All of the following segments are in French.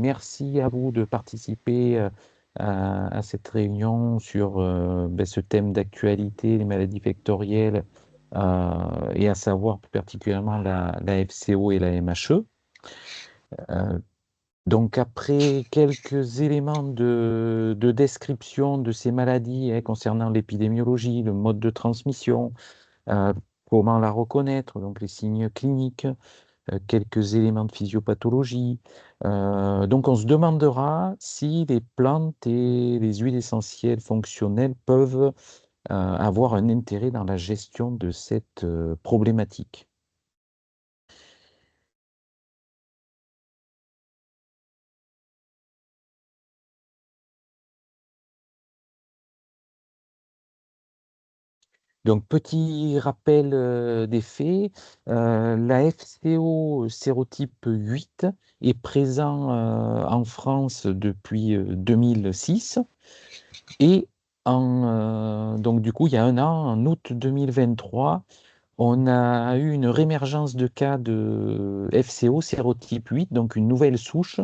merci à vous de participer à cette réunion sur ce thème d'actualité, les maladies vectorielles, et à savoir plus particulièrement la FCO et la MHE. Euh, donc après quelques éléments de description de ces maladies concernant l'épidémiologie, le mode de transmission, euh, comment la reconnaître, donc les signes cliniques, quelques éléments de physiopathologie. Donc on se demandera si les plantes et les huiles essentielles fonctionnelles peuvent avoir un intérêt dans la gestion de cette problématique. Donc, petit rappel des faits, la FCO sérotype 8 est présent en France depuis 2006 et donc du coup, il y a un an, en août 2023, on a eu une réémergence de cas de FCO sérotype 8, donc une nouvelle souche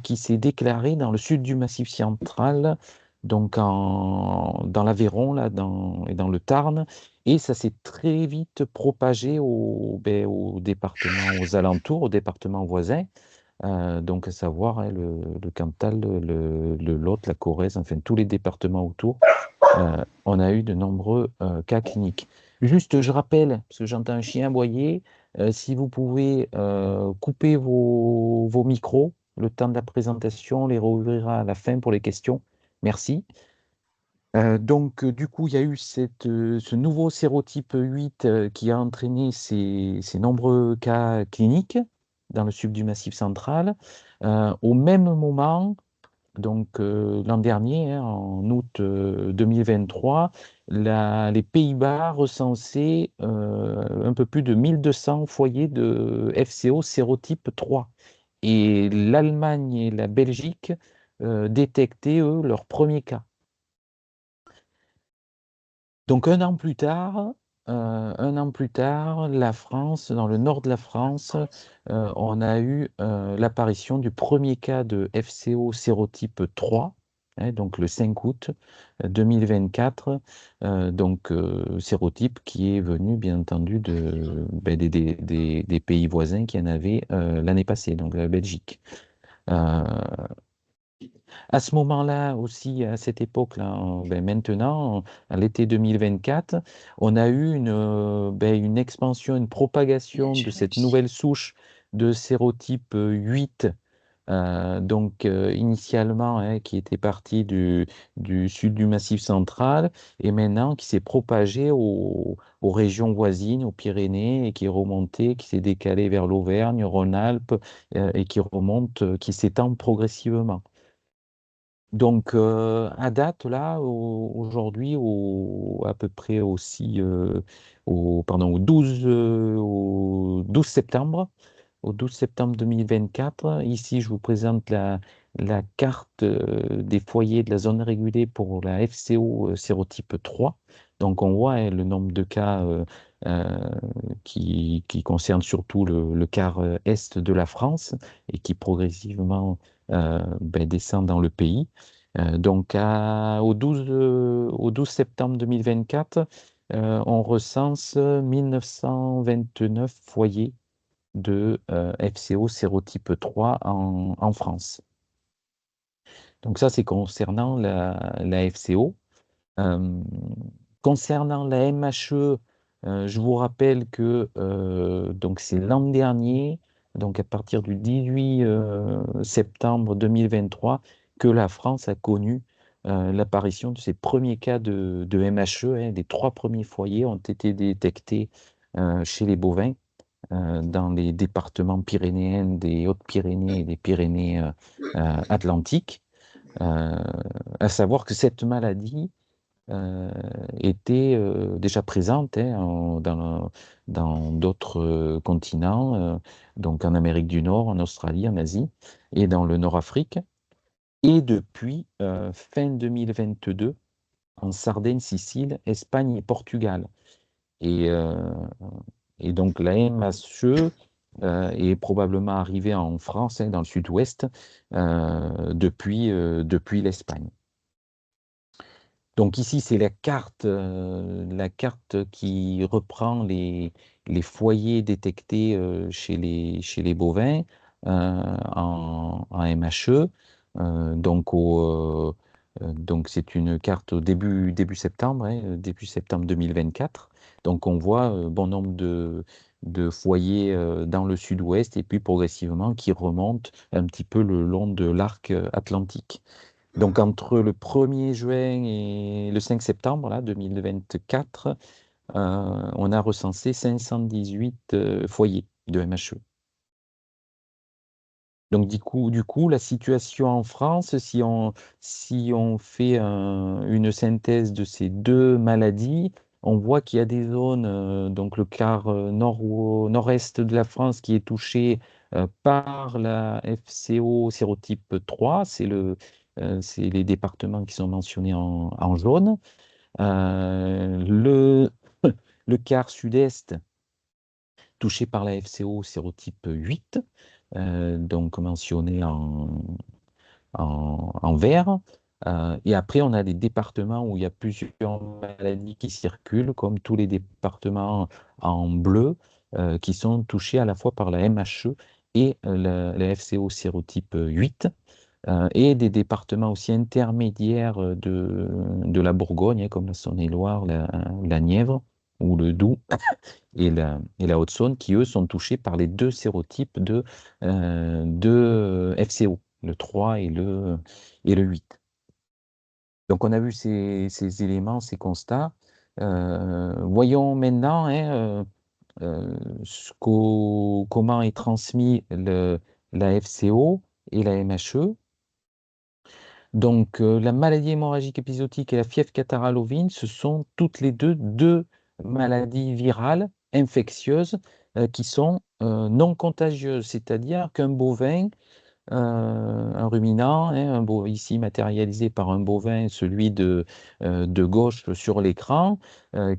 qui s'est déclarée dans le sud du Massif central, donc dans l'Aveyron là, et dans le Tarn, et ça s'est très vite propagé aux départements aux alentours, aux départements voisins, donc à savoir le Cantal, le Lot, la Corrèze, enfin tous les départements autour. On a eu de nombreux cas cliniques. Juste, je rappelle, parce que j'entends un chien aboyer, si vous pouvez couper vos micros, le temps de la présentation, on les rouvrira à la fin pour les questions. Merci. Du coup, il y a eu ce nouveau sérotype 8 qui a entraîné ces nombreux cas cliniques dans le sud du Massif central. Au même moment, l'an dernier, hein, en août 2023, les Pays-Bas recensaient un peu plus de 1200 foyers de FCO sérotype 3. Et l'Allemagne et la Belgique détectaient, eux, leur premier cas. Donc un an plus tard, la France, dans le nord de la France, on a eu l'apparition du premier cas de FCO sérotype 3, hein, donc le 5 août 2024, sérotype qui est venu bien entendu des pays voisins qui en avaient l'année passée, donc la Belgique. Euh, à ce moment-là aussi, à cette époque-là, maintenant, à l'été 2024, on a eu une expansion, une propagation de cette nouvelle souche de sérotype 8, initialement, hein, qui était partie du sud du Massif central, et maintenant qui s'est propagée aux régions voisines, aux Pyrénées, et qui est remonté, qui s'est décalé vers l'Auvergne, Rhône-Alpes, et qui remonte, qui s'étend progressivement. Donc, à date, là, aujourd'hui, à peu près aussi, au 12 septembre, au 12 septembre 2024, ici, je vous présente la carte des foyers de la zone régulée pour la FCO sérotype 3. Donc, on voit hein, le nombre de cas euh, qui concerne surtout le quart est de la France et qui progressivement descend dans le pays. Au 12 septembre 2024, on recense 1929 foyers de FCO sérotype 3 en France. Donc ça, c'est concernant la FCO. Euh, Concernant la MHE, je vous rappelle que donc c'est l'an dernier, donc à partir du 18 septembre 2023, que la France a connu l'apparition de ses premiers cas de MHE. Hein. Les 3 premiers foyers ont été détectés chez les bovins dans les départements pyrénéens, des Hautes-Pyrénées et des Pyrénées atlantiques. Euh, à savoir que cette maladie euh, était déjà présente hein, dans d'autres continents, donc en Amérique du Nord, en Australie, en Asie et dans le Nord-Afrique. Et depuis fin 2022, en Sardaigne, Sicile, Espagne et Portugal. Et, euh, et donc la MHE est probablement arrivé en France, hein, dans le sud-ouest, depuis l'Espagne. Donc ici, c'est la carte qui reprend les foyers détectés chez les bovins en MHE. Donc c'est une carte au début septembre, hein, début septembre 2024. Donc on voit bon nombre de foyers dans le sud-ouest et puis progressivement qui remontent un petit peu le long de l'arc atlantique. Donc entre le 1er juin et le 5 septembre là, 2024, on a recensé 518 foyers de MHE. Donc du coup, la situation en France, si on fait une synthèse de ces deux maladies, on voit qu'il y a des zones, donc le quart nord-est de la France qui est touché par la FCO sérotype 3, c'est les départements qui sont mentionnés en jaune. Le, le quart sud-est touché par la FCO sérotype 8, donc mentionné en vert. Et après, on a des départements où il y a plusieurs maladies qui circulent, comme tous les départements en bleu, qui sont touchés à la fois par la MHE et la FCO sérotype 8. Et des départements aussi intermédiaires de la Bourgogne, hein, comme la Saône-et-Loire, la Nièvre ou le Doubs et la Haute-Saône, qui eux sont touchés par les deux sérotypes de FCO, le 3 et le 8. Donc on a vu ces éléments, ces constats. Voyons maintenant, hein, comment est transmis la FCO et la MHE. Donc, la maladie hémorragique épisodique et la fièvre catarrhale ovine, ce sont toutes les deux maladies virales infectieuses qui sont non contagieuses, c'est-à-dire qu'un bovin, un ruminant, hein, ici matérialisé par un bovin, celui de gauche sur l'écran,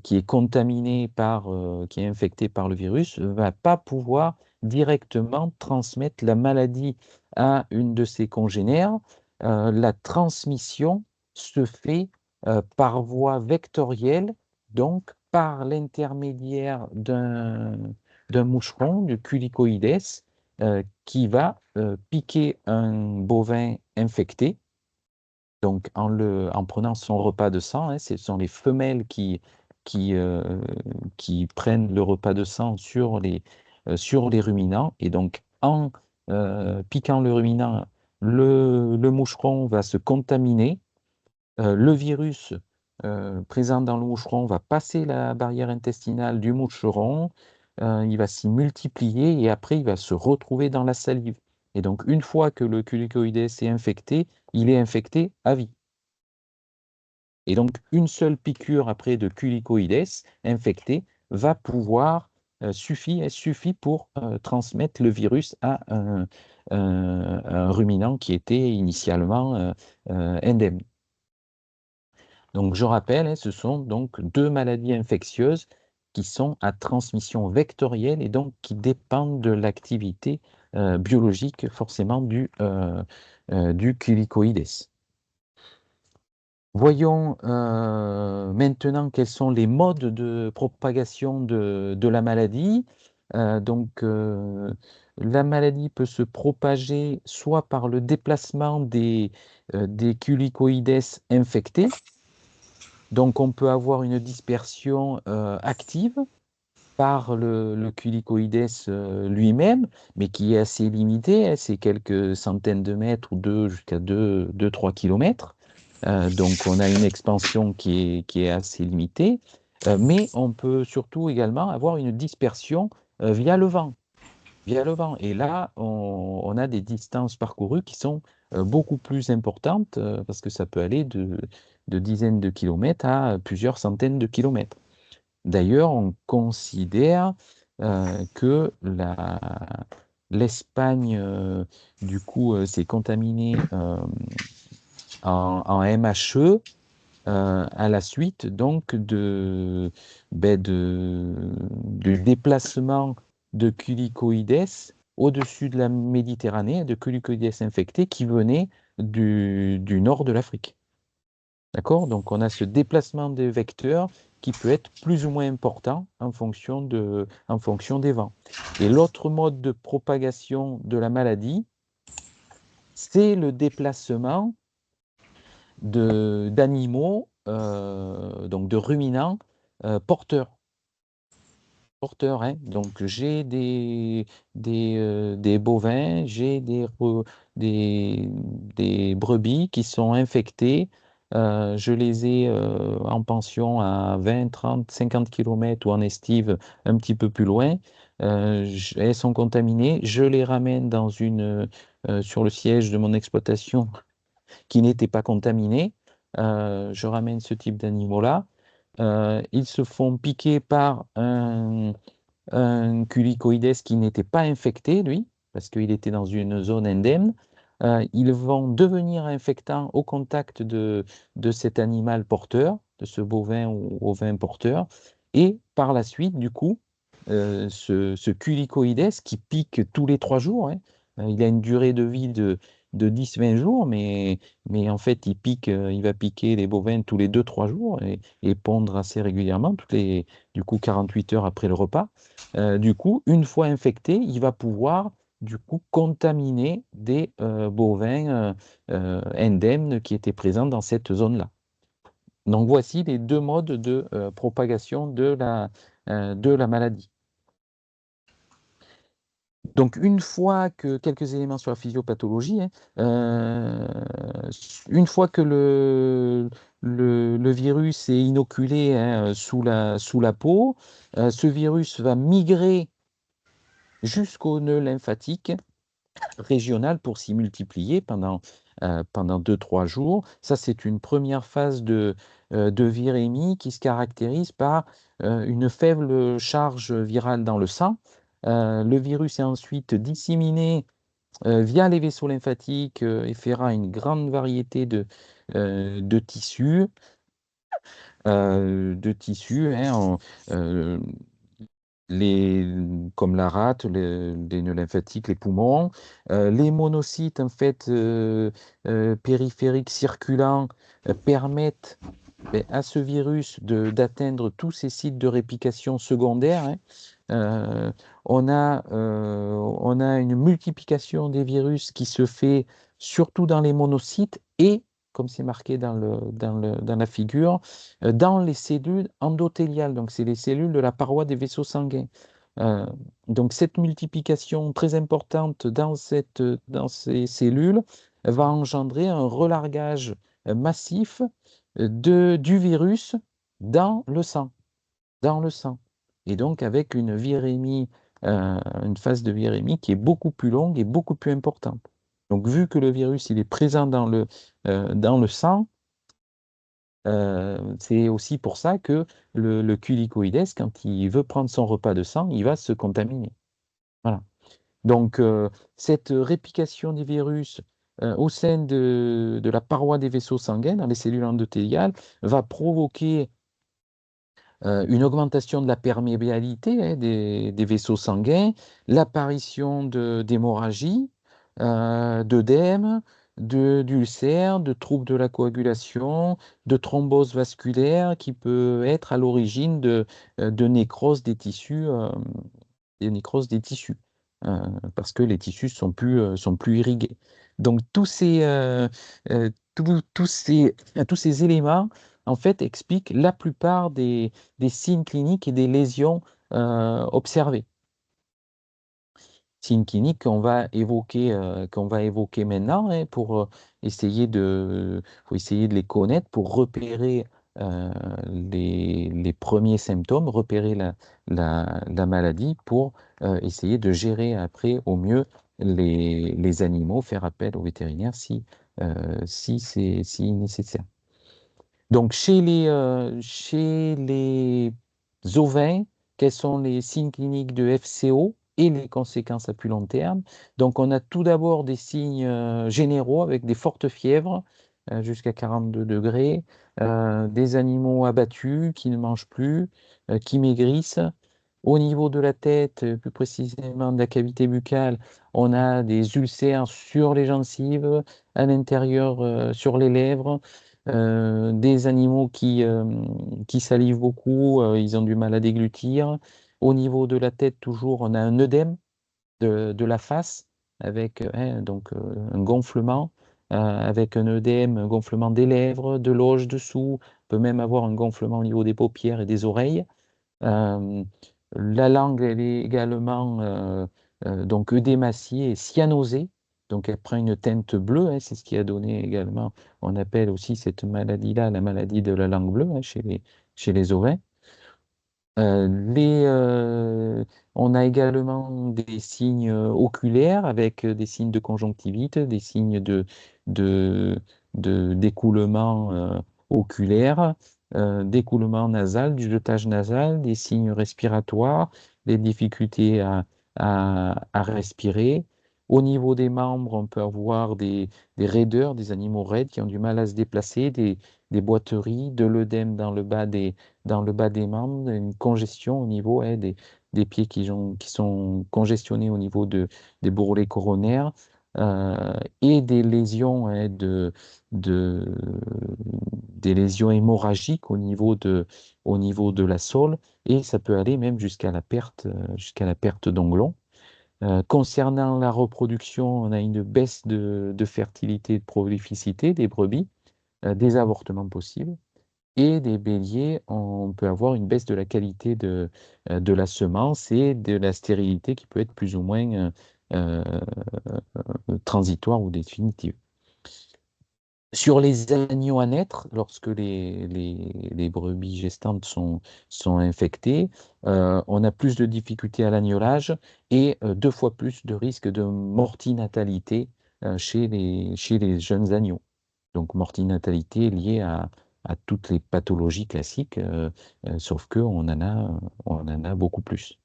qui est contaminé qui est infecté par le virus, ne va pas pouvoir directement transmettre la maladie à une de ses congénères. La transmission se fait par voie vectorielle, donc par l'intermédiaire d'un moucheron, du culicoïdes, qui va piquer un bovin infecté, donc en prenant son repas de sang, hein, ce sont les femelles qui, euh, qui prennent le repas de sang sur les ruminants, et donc en piquant le ruminant, le moucheron va se contaminer, le virus présent dans le moucheron va passer la barrière intestinale du moucheron, il va s'y multiplier et après il va se retrouver dans la salive. Et donc une fois que le culicoïdes est infecté, il est infecté à vie. Et donc une seule piqûre après de culicoïdes infecté va pouvoir suffit pour transmettre le virus à un ruminant qui était initialement indemne. Donc, je rappelle, hein, ce sont donc deux maladies infectieuses qui sont à transmission vectorielle et donc qui dépendent de l'activité biologique forcément du culicoïdes. Voyons maintenant quels sont les modes de propagation de la maladie. La maladie peut se propager soit par le déplacement des culicoïdes infectés. Donc, on peut avoir une dispersion active par le culicoïdes lui-même, mais qui est assez limitée, hein, c'est quelques centaines de mètres ou jusqu'à 2-3 kilomètres. Donc, on a une expansion qui est assez limitée, mais on peut surtout également avoir une dispersion via le vent. Via le vent. Et là, on a des distances parcourues qui sont beaucoup plus importantes parce que ça peut aller de dizaines de kilomètres à plusieurs centaines de kilomètres. D'ailleurs, on considère que l'Espagne, du coup, s'est contaminée en MHE à la suite donc du déplacement de culicoïdes au-dessus de la Méditerranée, de culicoïdes infectés qui venaient du nord de l'Afrique. D'accord? Donc, on a ce déplacement des vecteurs qui peut être plus ou moins important en fonction des vents. Et l'autre mode de propagation de la maladie, c'est le déplacement d'animaux, donc de ruminants porteurs. Hein. Donc, j'ai des bovins, j'ai des brebis qui sont infectés. Je les ai en pension à 20, 30, 50 km ou en estive un petit peu plus loin. Elles sont contaminées. Je les ramène sur le siège de mon exploitation qui n'était pas contaminé. Je ramène ce type d'animaux-là. Ils se font piquer par un culicoïdes qui n'était pas infecté, lui, parce qu'il était dans une zone indemne. Ils vont devenir infectants au contact de cet animal porteur, de ce bovin ou ovin porteur. Et par la suite, du coup, ce culicoïdes qui pique tous les 3 jours, hein, il a une durée de vie de 10-20 jours, mais en fait, il va piquer les bovins tous les 2-3 jours et pondre assez régulièrement, du coup, 48 heures après le repas. Du coup, une fois infecté, il va pouvoir du coup contaminer des bovins indemnes qui étaient présents dans cette zone-là. Donc voici les deux modes de propagation de la maladie. Donc une fois que quelques éléments sur la physiopathologie, hein, une fois que le virus est inoculé, hein, sous la peau, ce virus va migrer jusqu'au nœud lymphatique régional pour s'y multiplier pendant 2-3 jours. Ça, c'est une première phase de virémie qui se caractérise par une faible charge virale dans le sang. Le virus est ensuite disséminé via les vaisseaux lymphatiques et fera une grande variété de tissus. Hein, comme la rate, les nœuds lymphatiques, les poumons. Les monocytes, en fait, périphériques circulants, permettent à ce virus d'atteindre tous ces sites de réplication secondaire. Hein. On a une multiplication des virus qui se fait surtout dans les monocytes et, comme c'est marqué dans la figure, dans les cellules endothéliales. Donc, c'est les cellules de la paroi des vaisseaux sanguins. Euh, donc, cette multiplication très importante dans ces cellules va engendrer un relargage massif du virus dans le sang. Dans le sang. Et donc, avec une phase de virémie qui est beaucoup plus longue et beaucoup plus importante. Donc, vu que le virus il est présent dans le sang, c'est aussi pour ça que le culicoïdes, quand il veut prendre son repas de sang, il va se contaminer. Voilà. Donc, cette réplication des virus au sein de la paroi des vaisseaux sanguins, dans les cellules endothéliales, va provoquer une augmentation de la perméabilité, hein, des vaisseaux sanguins, l'apparition d'hémorragie, d'œdème, d'ulcères, de troubles de la coagulation, de thrombose vasculaire qui peut être à l'origine de nécrose des tissus, parce que les tissus sont plus irrigués. Donc tous ces éléments en fait expliquent la plupart des signes cliniques et des lésions observées. Signes cliniques qu'on va évoquer maintenant, hein, faut essayer de les connaître pour repérer les premiers symptômes, repérer la maladie pour essayer de gérer après au mieux les animaux, faire appel aux vétérinaires si nécessaire. Donc, chez les ovins, quels sont les signes cliniques de FCO et les conséquences à plus long terme? Donc, on a tout d'abord des signes généraux avec des fortes fièvres jusqu'à 42 degrés, des animaux abattus qui ne mangent plus, qui maigrissent, Au niveau de la tête, plus précisément de la cavité buccale, on a des ulcères sur les gencives, à l'intérieur, sur les lèvres, des animaux qui salivent beaucoup, ils ont du mal à déglutir. Au niveau de la tête, toujours, on a un œdème de la face avec donc, un gonflement, avec un œdème, un gonflement des lèvres, de l'auge dessous, on peut même avoir un gonflement au niveau des paupières et des oreilles. Euh, la langue, elle est également donc œdémaciée et cyanosée, donc elle prend une teinte bleue, hein, c'est ce qui a donné également, on appelle aussi cette maladie-là la maladie de la langue bleue, hein, chez les ovins. Euh, les, euh, on a également des signes oculaires avec des signes de conjonctivite, des signes de, d'écoulement oculaire, d'écoulement nasal, du jetage nasal, des signes respiratoires, des difficultés à respirer. Au niveau des membres, on peut avoir des raideurs, des animaux raides qui ont du mal à se déplacer, des boiteries, de l'œdème dans le bas des membres, une congestion au niveau des pieds qui sont congestionnés au niveau des bourrelets coronaires et des lésions, de, des lésions hémorragiques au niveau de la sole et ça peut aller même jusqu'à la perte d'onglons. Concernant la reproduction, on a une baisse de fertilité et de prolificité des brebis, des avortements possibles. Et des béliers, on peut avoir une baisse de la qualité de la semence et de la stérilité qui peut être plus ou moins euh, transitoire ou définitive. Sur les agneaux à naître, lorsque les brebis gestantes sont infectées, on a plus de difficultés à l'agnolage et deux fois plus de risque de mortinatalité chez les jeunes agneaux. Donc mortinatalité liée à toutes les pathologies classiques, sauf qu'on on en a beaucoup plus.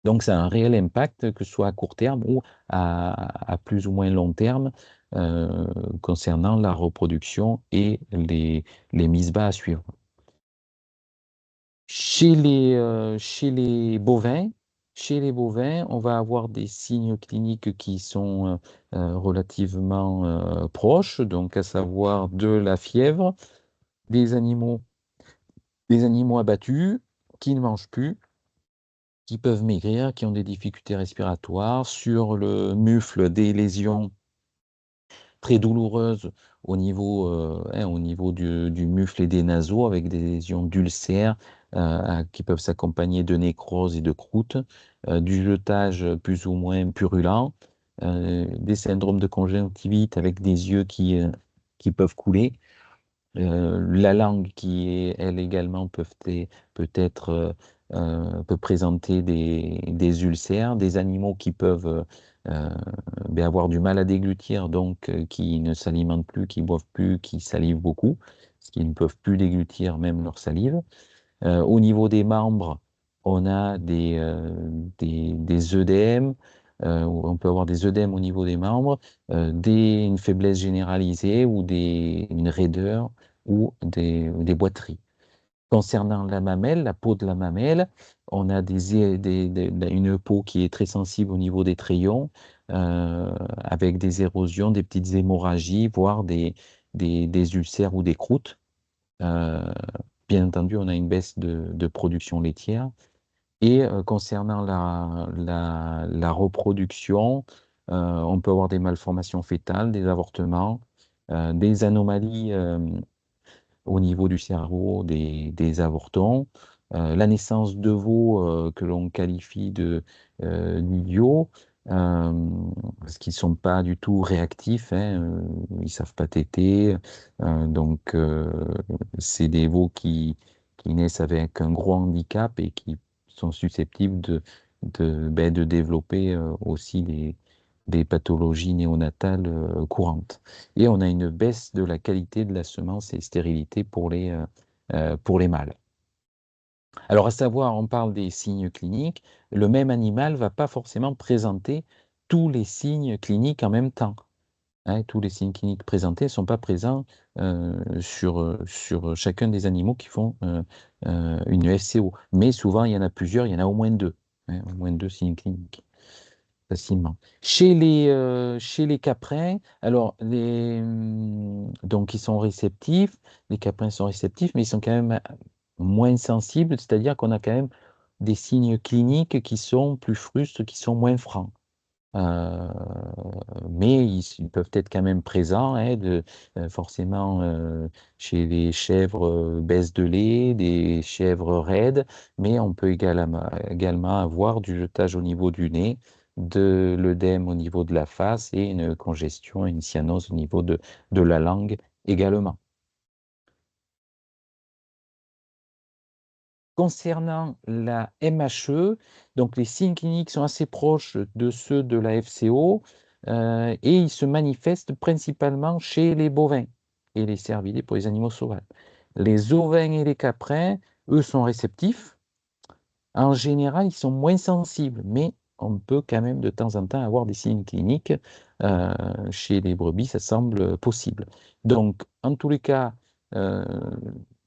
Donc ça a un réel impact, que ce soit à court terme ou à plus ou moins long terme, euh, concernant la reproduction et les mises bas à suivre. Chez les bovins, on va avoir des signes cliniques qui sont relativement proches, donc à savoir de la fièvre, des animaux, des animaux abattus qui ne mangent plus, qui peuvent maigrir, qui ont des difficultés respiratoires, sur le mufle, des lésions très douloureuses au niveau du mufle et des naseaux, avec des lésions d'ulcères qui peuvent s'accompagner de nécrose et de croûte, du jetage plus ou moins purulent, des syndromes de conjonctivite avec des yeux qui peuvent couler. La langue qui est, elle également, peut présenter des ulcères, des animaux qui peuvent euh, avoir du mal à déglutir, donc qui ne s'alimentent plus, qui boivent plus, qui salivent beaucoup, parce qu'ils ne peuvent plus déglutir même leur salive. Au niveau des membres, on a des œdèmes, on peut avoir des œdèmes au niveau des membres, une faiblesse généralisée ou une raideur ou des boiteries. Concernant la mamelle, la peau de la mamelle, on a une peau qui est très sensible au niveau des trayons, avec des érosions, des petites hémorragies, voire des ulcères ou des croûtes. Euh, Bien entendu, on a une baisse de production laitière. Et concernant la reproduction, on peut avoir des malformations fœtales, des avortements, des anomalies au niveau du cerveau des avortons, la naissance de veaux que l'on qualifie d'idiots, parce qu'ils ne sont pas du tout réactifs, hein, ils ne savent pas téter, donc c'est des veaux qui naissent avec un gros handicap et qui sont susceptibles de développer aussi des pathologies néonatales courantes. Et on a une baisse de la qualité de la semence et stérilité pour les mâles. Alors, à savoir, on parle des signes cliniques, le même animal ne va pas forcément présenter tous les signes cliniques en même temps. Hein, tous les signes cliniques présentés ne sont pas présents sur chacun des animaux qui font une FCO. Mais souvent, il y en a plusieurs, il y en a au moins deux. Hein, au moins deux signes cliniques, facilement. Chez les caprins, alors, donc ils sont réceptifs, les caprins sont réceptifs, mais ils sont quand même moins sensibles, c'est-à-dire qu'on a quand même des signes cliniques qui sont plus frustres, qui sont moins francs. Euh, mais ils peuvent être quand même présents, hein, forcément chez les chèvres baisse de lait, des chèvres raides, mais on peut également avoir du jetage au niveau du nez, de l'œdème au niveau de la face et une congestion, une cyanose au niveau de la langue également. Concernant la MHE, donc les signes cliniques sont assez proches de ceux de la FCO et ils se manifestent principalement chez les bovins et les cervidés pour les animaux sauvages. Les ovins et les caprins, eux, sont réceptifs. En général, ils sont moins sensibles, mais on peut quand même de temps en temps avoir des signes cliniques. Chez les brebis, ça semble possible. Donc, en tous les cas, euh,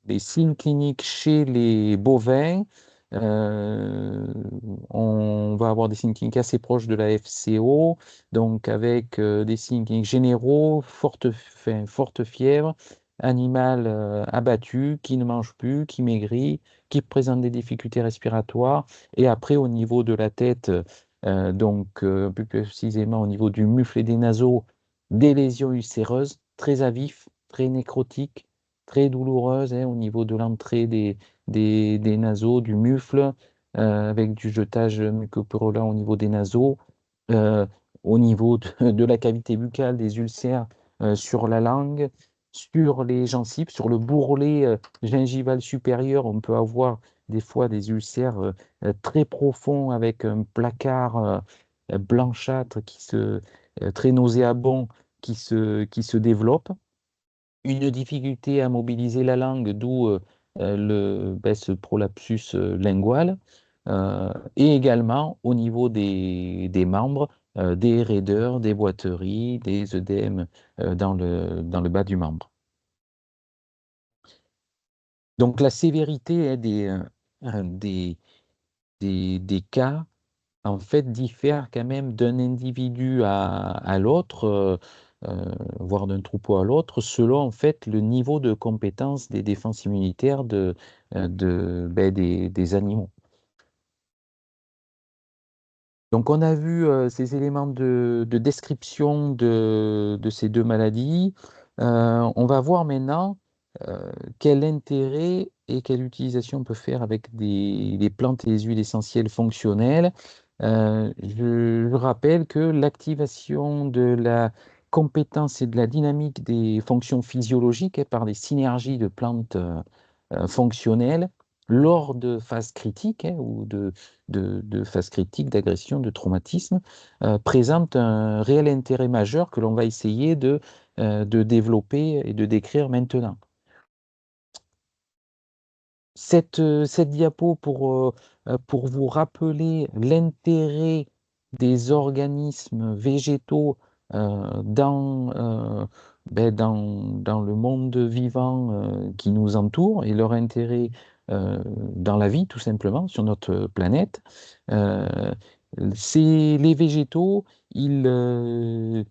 les signes cliniques chez les bovins, euh, on va avoir des signes cliniques assez proches de la FCO, donc avec des signes cliniques généraux, forte fièvre, animal abattu, qui ne mange plus, qui maigrit, qui présentent des difficultés respiratoires. Et après, au niveau de la tête, plus précisément au niveau du mufle et des naseaux, des lésions ulcéreuses très à vif, très nécrotiques, très douloureuses, hein, au niveau de l'entrée des naseaux, du mufle, avec du jetage mucopurulent au niveau des naseaux, euh, au niveau de la cavité buccale, des ulcères sur la langue, sur les gencives, sur le bourrelet gingival supérieur, on peut avoir des fois des ulcères très profonds avec un placard blanchâtre très nauséabond qui se développe. Une difficulté à mobiliser la langue, d'où ce prolapsus lingual. Et également au niveau des membres, des raideurs, des boiteries, des œdèmes dans le bas du membre. Donc la sévérité hein, des cas, en fait, diffère quand même d'un individu à l'autre, voire d'un troupeau à l'autre, selon en fait le niveau de compétence des défenses immunitaires des animaux. Donc, on a vu ces éléments de description de ces deux maladies. On va voir maintenant quel intérêt et quelle utilisation on peut faire avec les plantes et les huiles essentielles fonctionnelles. Je rappelle que l'activation de la compétence et de la dynamique des fonctions physiologiques par des synergies de plantes fonctionnelles lors de phases critiques ou de phases critiques d'agression, de traumatisme, présente un réel intérêt majeur que l'on va essayer de développer et de décrire maintenant. Cette diapo pour vous rappeler l'intérêt des organismes végétaux dans le monde vivant qui nous entoure et leur intérêt dans la vie, tout simplement, sur notre planète. Euh, les végétaux, ils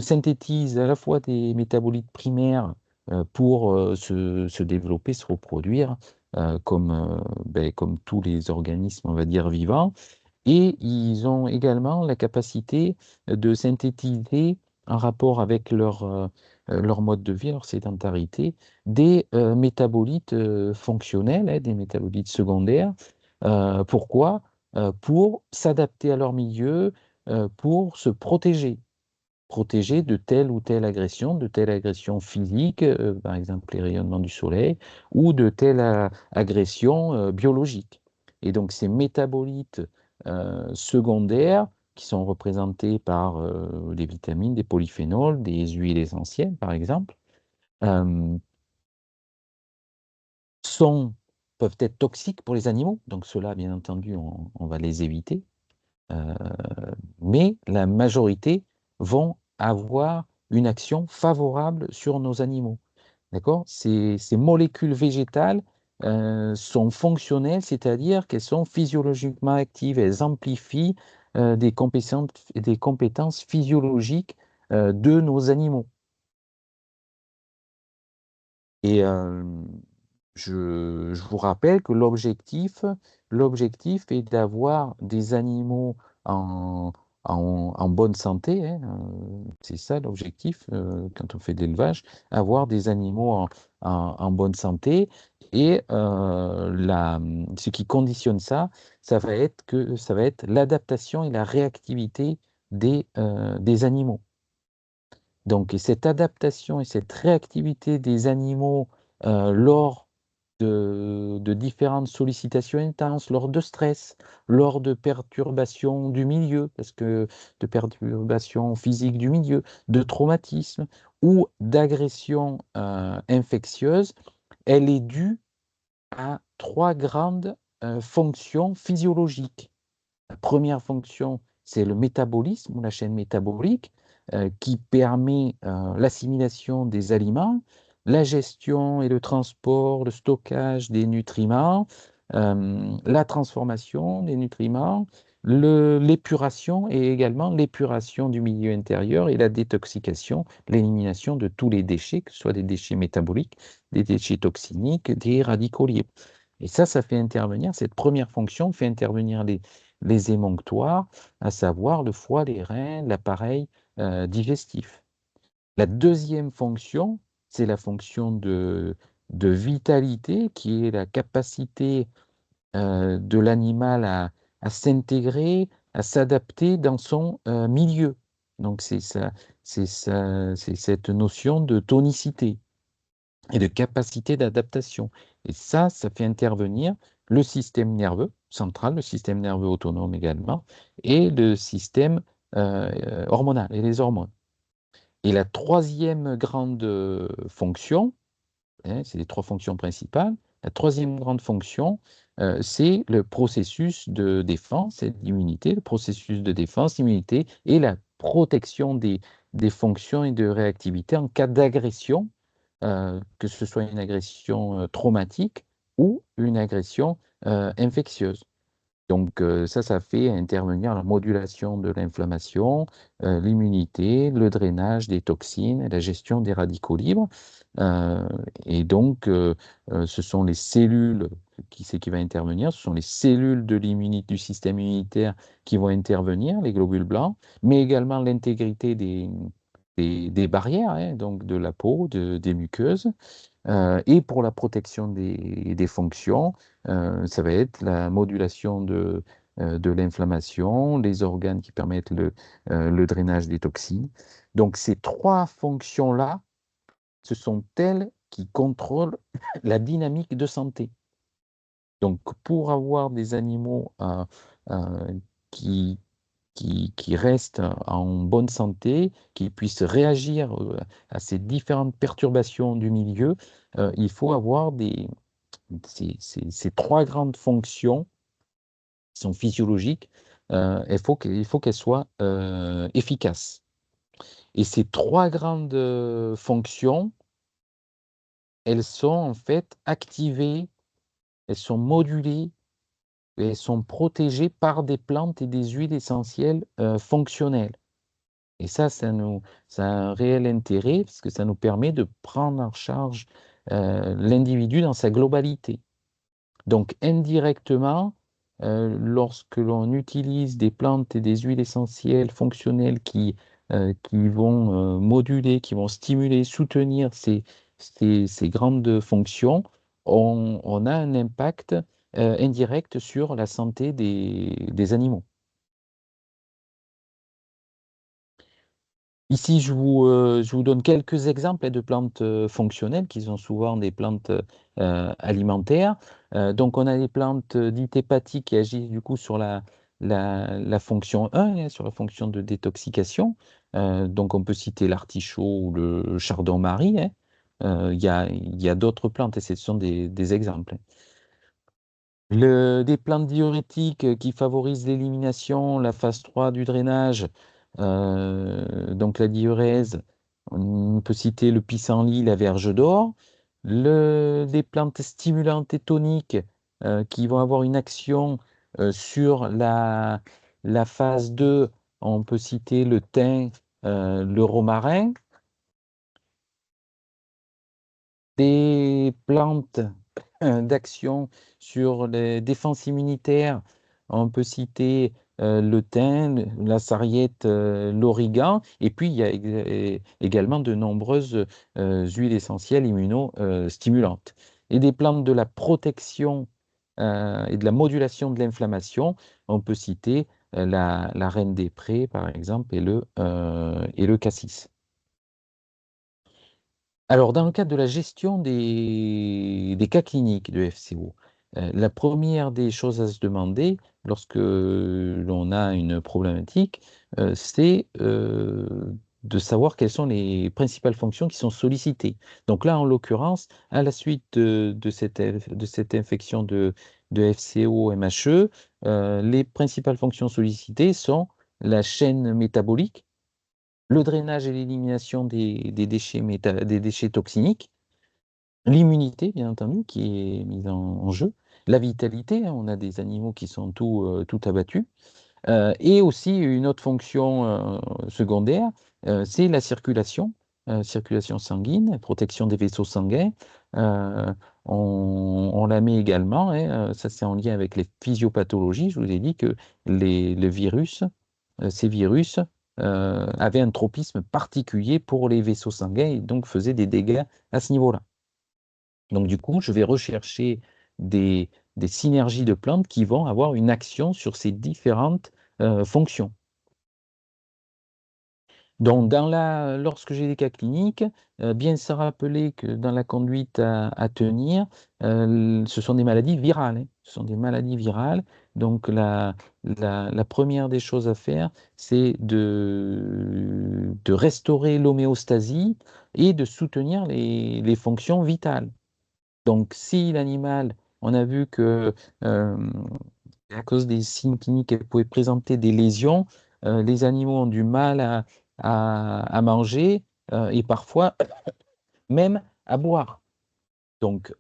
synthétisent à la fois des métabolites primaires pour se développer, se reproduire, comme tous les organismes, on va dire, vivants. Et ils ont également la capacité de synthétiser, en rapport avec leur mode de vie, leur sédentarité, des métabolites fonctionnels, hein, des métabolites secondaires. Pourquoi? Pour s'adapter à leur milieu, pour se protéger de de telle agression physique, par exemple les rayonnements du soleil, ou de telle agression biologique. Et donc ces métabolites secondaires, qui sont représentés par des vitamines, des polyphénols, des huiles essentielles, par exemple, euh, sont, peuvent être toxiques pour les animaux. Donc ceux-là, bien entendu, on va les éviter. Euh, mais la majorité vont avoir une action favorable sur nos animaux. D'accord? Ces molécules végétales sont fonctionnelles, c'est-à-dire qu'elles sont physiologiquement actives, elles amplifient des compétences physiologiques de nos animaux. Et je vous rappelle que l'objectif est d'avoir des animaux en, en bonne santé, hein, c'est ça l'objectif quand on fait de l'élevage, avoir des animaux en bonne santé. Et ce qui conditionne ça, ça va être l'adaptation et la réactivité des animaux. Donc, et cette adaptation et cette réactivité des animaux lors de différentes sollicitations intenses, lors de stress, lors de perturbations du milieu, parce que de perturbations physiques du milieu, de traumatismes ou d'agressions infectieuses, elle est due à trois grandes fonctions physiologiques. La première fonction, c'est le métabolisme ou la chaîne métabolique qui permet l'assimilation des aliments, la gestion et le transport, le stockage des nutriments, la transformation des nutriments, l'épuration et également l'épuration du milieu intérieur et la détoxication, l'élimination de tous les déchets, que ce soit des déchets métaboliques, des déchets toxiniques, des radicaux libres. Et ça fait intervenir, cette première fonction fait intervenir les émonctoires, à savoir le foie, les reins, l'appareil digestif. La deuxième fonction, c'est la fonction de vitalité, qui est la capacité de l'animal à s'intégrer, à s'adapter dans son milieu. Donc c'est cette notion de tonicité et de capacité d'adaptation. Et ça fait intervenir le système nerveux central, le système nerveux autonome également, et le système hormonal et les hormones. Et la troisième grande fonction, hein, c'est les trois fonctions principales, la troisième grande fonction, c'est le processus de défense et d'immunité, le processus de défense, d'immunité et la protection des fonctions et de réactivité en cas d'agression que ce soit une agression traumatique ou une agression infectieuse. Donc ça fait intervenir la modulation de l'inflammation, l'immunité, le drainage des toxines, la gestion des radicaux libres. Euh, et donc, ce sont les cellules, qui c'est qui va intervenir? Ce sont les cellules de l'immunité, du système immunitaire qui vont intervenir, les globules blancs, mais également l'intégrité des barrières, hein, donc de la peau, des muqueuses. Et pour la protection des fonctions, ça va être la modulation de l'inflammation, les organes qui permettent le drainage des toxines. Donc ces trois fonctions-là, ce sont elles qui contrôlent la dynamique de santé. Donc pour avoir des animaux euh, qui, qui restent en bonne santé, qui puissent réagir à ces différentes perturbations du milieu, il faut avoir ces trois grandes fonctions qui sont physiologiques. Il faut qu'elles soient efficaces. Et ces trois grandes fonctions, elles sont en fait activées, elles sont modulées, et elles sont protégées par des plantes et des huiles essentielles fonctionnelles. Et ça a un réel intérêt parce que ça nous permet de prendre en charge l'individu dans sa globalité. Donc indirectement, lorsque l'on utilise des plantes et des huiles essentielles fonctionnelles qui vont moduler, qui vont stimuler, soutenir ces grandes fonctions, on a un impact indirect sur la santé des animaux. Ici, je vous donne quelques exemples de plantes fonctionnelles qui sont souvent des plantes alimentaires. Donc, on a des plantes dites hépatiques qui agissent du coup sur la fonction 1, hein, sur la fonction de détoxication. Donc, on peut citer l'artichaut ou le chardon-marie, hein. Il y a d'autres plantes et ce sont des exemples. Des plantes diurétiques qui favorisent l'élimination, la phase 3 du drainage, Donc la diurèse, on peut citer le pissenlit, la verge d'or. Les plantes stimulantes et toniques qui vont avoir une action sur la phase 2, on peut citer le thym, le romarin. Des plantes d'action sur les défenses immunitaires, on peut citer le thym, la sarriette, l'origan, et puis il y a également de nombreuses huiles essentielles immunostimulantes. Et des plantes de la protection et de la modulation de l'inflammation, on peut citer la reine des prés, par exemple, et le cassis. Alors, dans le cadre de la gestion des cas cliniques de FCO, la première des choses à se demander lorsque l'on a une problématique, c'est de savoir quelles sont les principales fonctions qui sont sollicitées. Donc là, en l'occurrence, à la suite de cette infection de FCO MHE, les principales fonctions sollicitées sont la chaîne métabolique, le drainage et l'élimination des déchets, des déchets toxiniques, l'immunité, bien entendu, qui est mise en jeu, la vitalité, hein, on a des animaux qui sont tout abattus, et aussi une autre fonction secondaire, c'est la circulation sanguine, protection des vaisseaux sanguins. Euh, on la met également, hein, ça c'est en lien avec les physiopathologies. Je vous ai dit que le virus, ces virus avaient un tropisme particulier pour les vaisseaux sanguins et donc faisaient des dégâts à ce niveau-là. Donc du coup, je vais rechercher des, des synergies de plantes qui vont avoir une action sur ces différentes fonctions. Donc, lorsque j'ai des cas cliniques, bien se rappeler que dans la conduite à tenir, ce sont des maladies virales, hein. Ce sont des maladies virales. Donc, la première des choses à faire, c'est de restaurer l'homéostasie et de soutenir les fonctions vitales. Donc, si l'animal, on a vu que à cause des signes cliniques, elle pouvait présenter des lésions. Les animaux ont du mal à manger et parfois même à boire. Donc,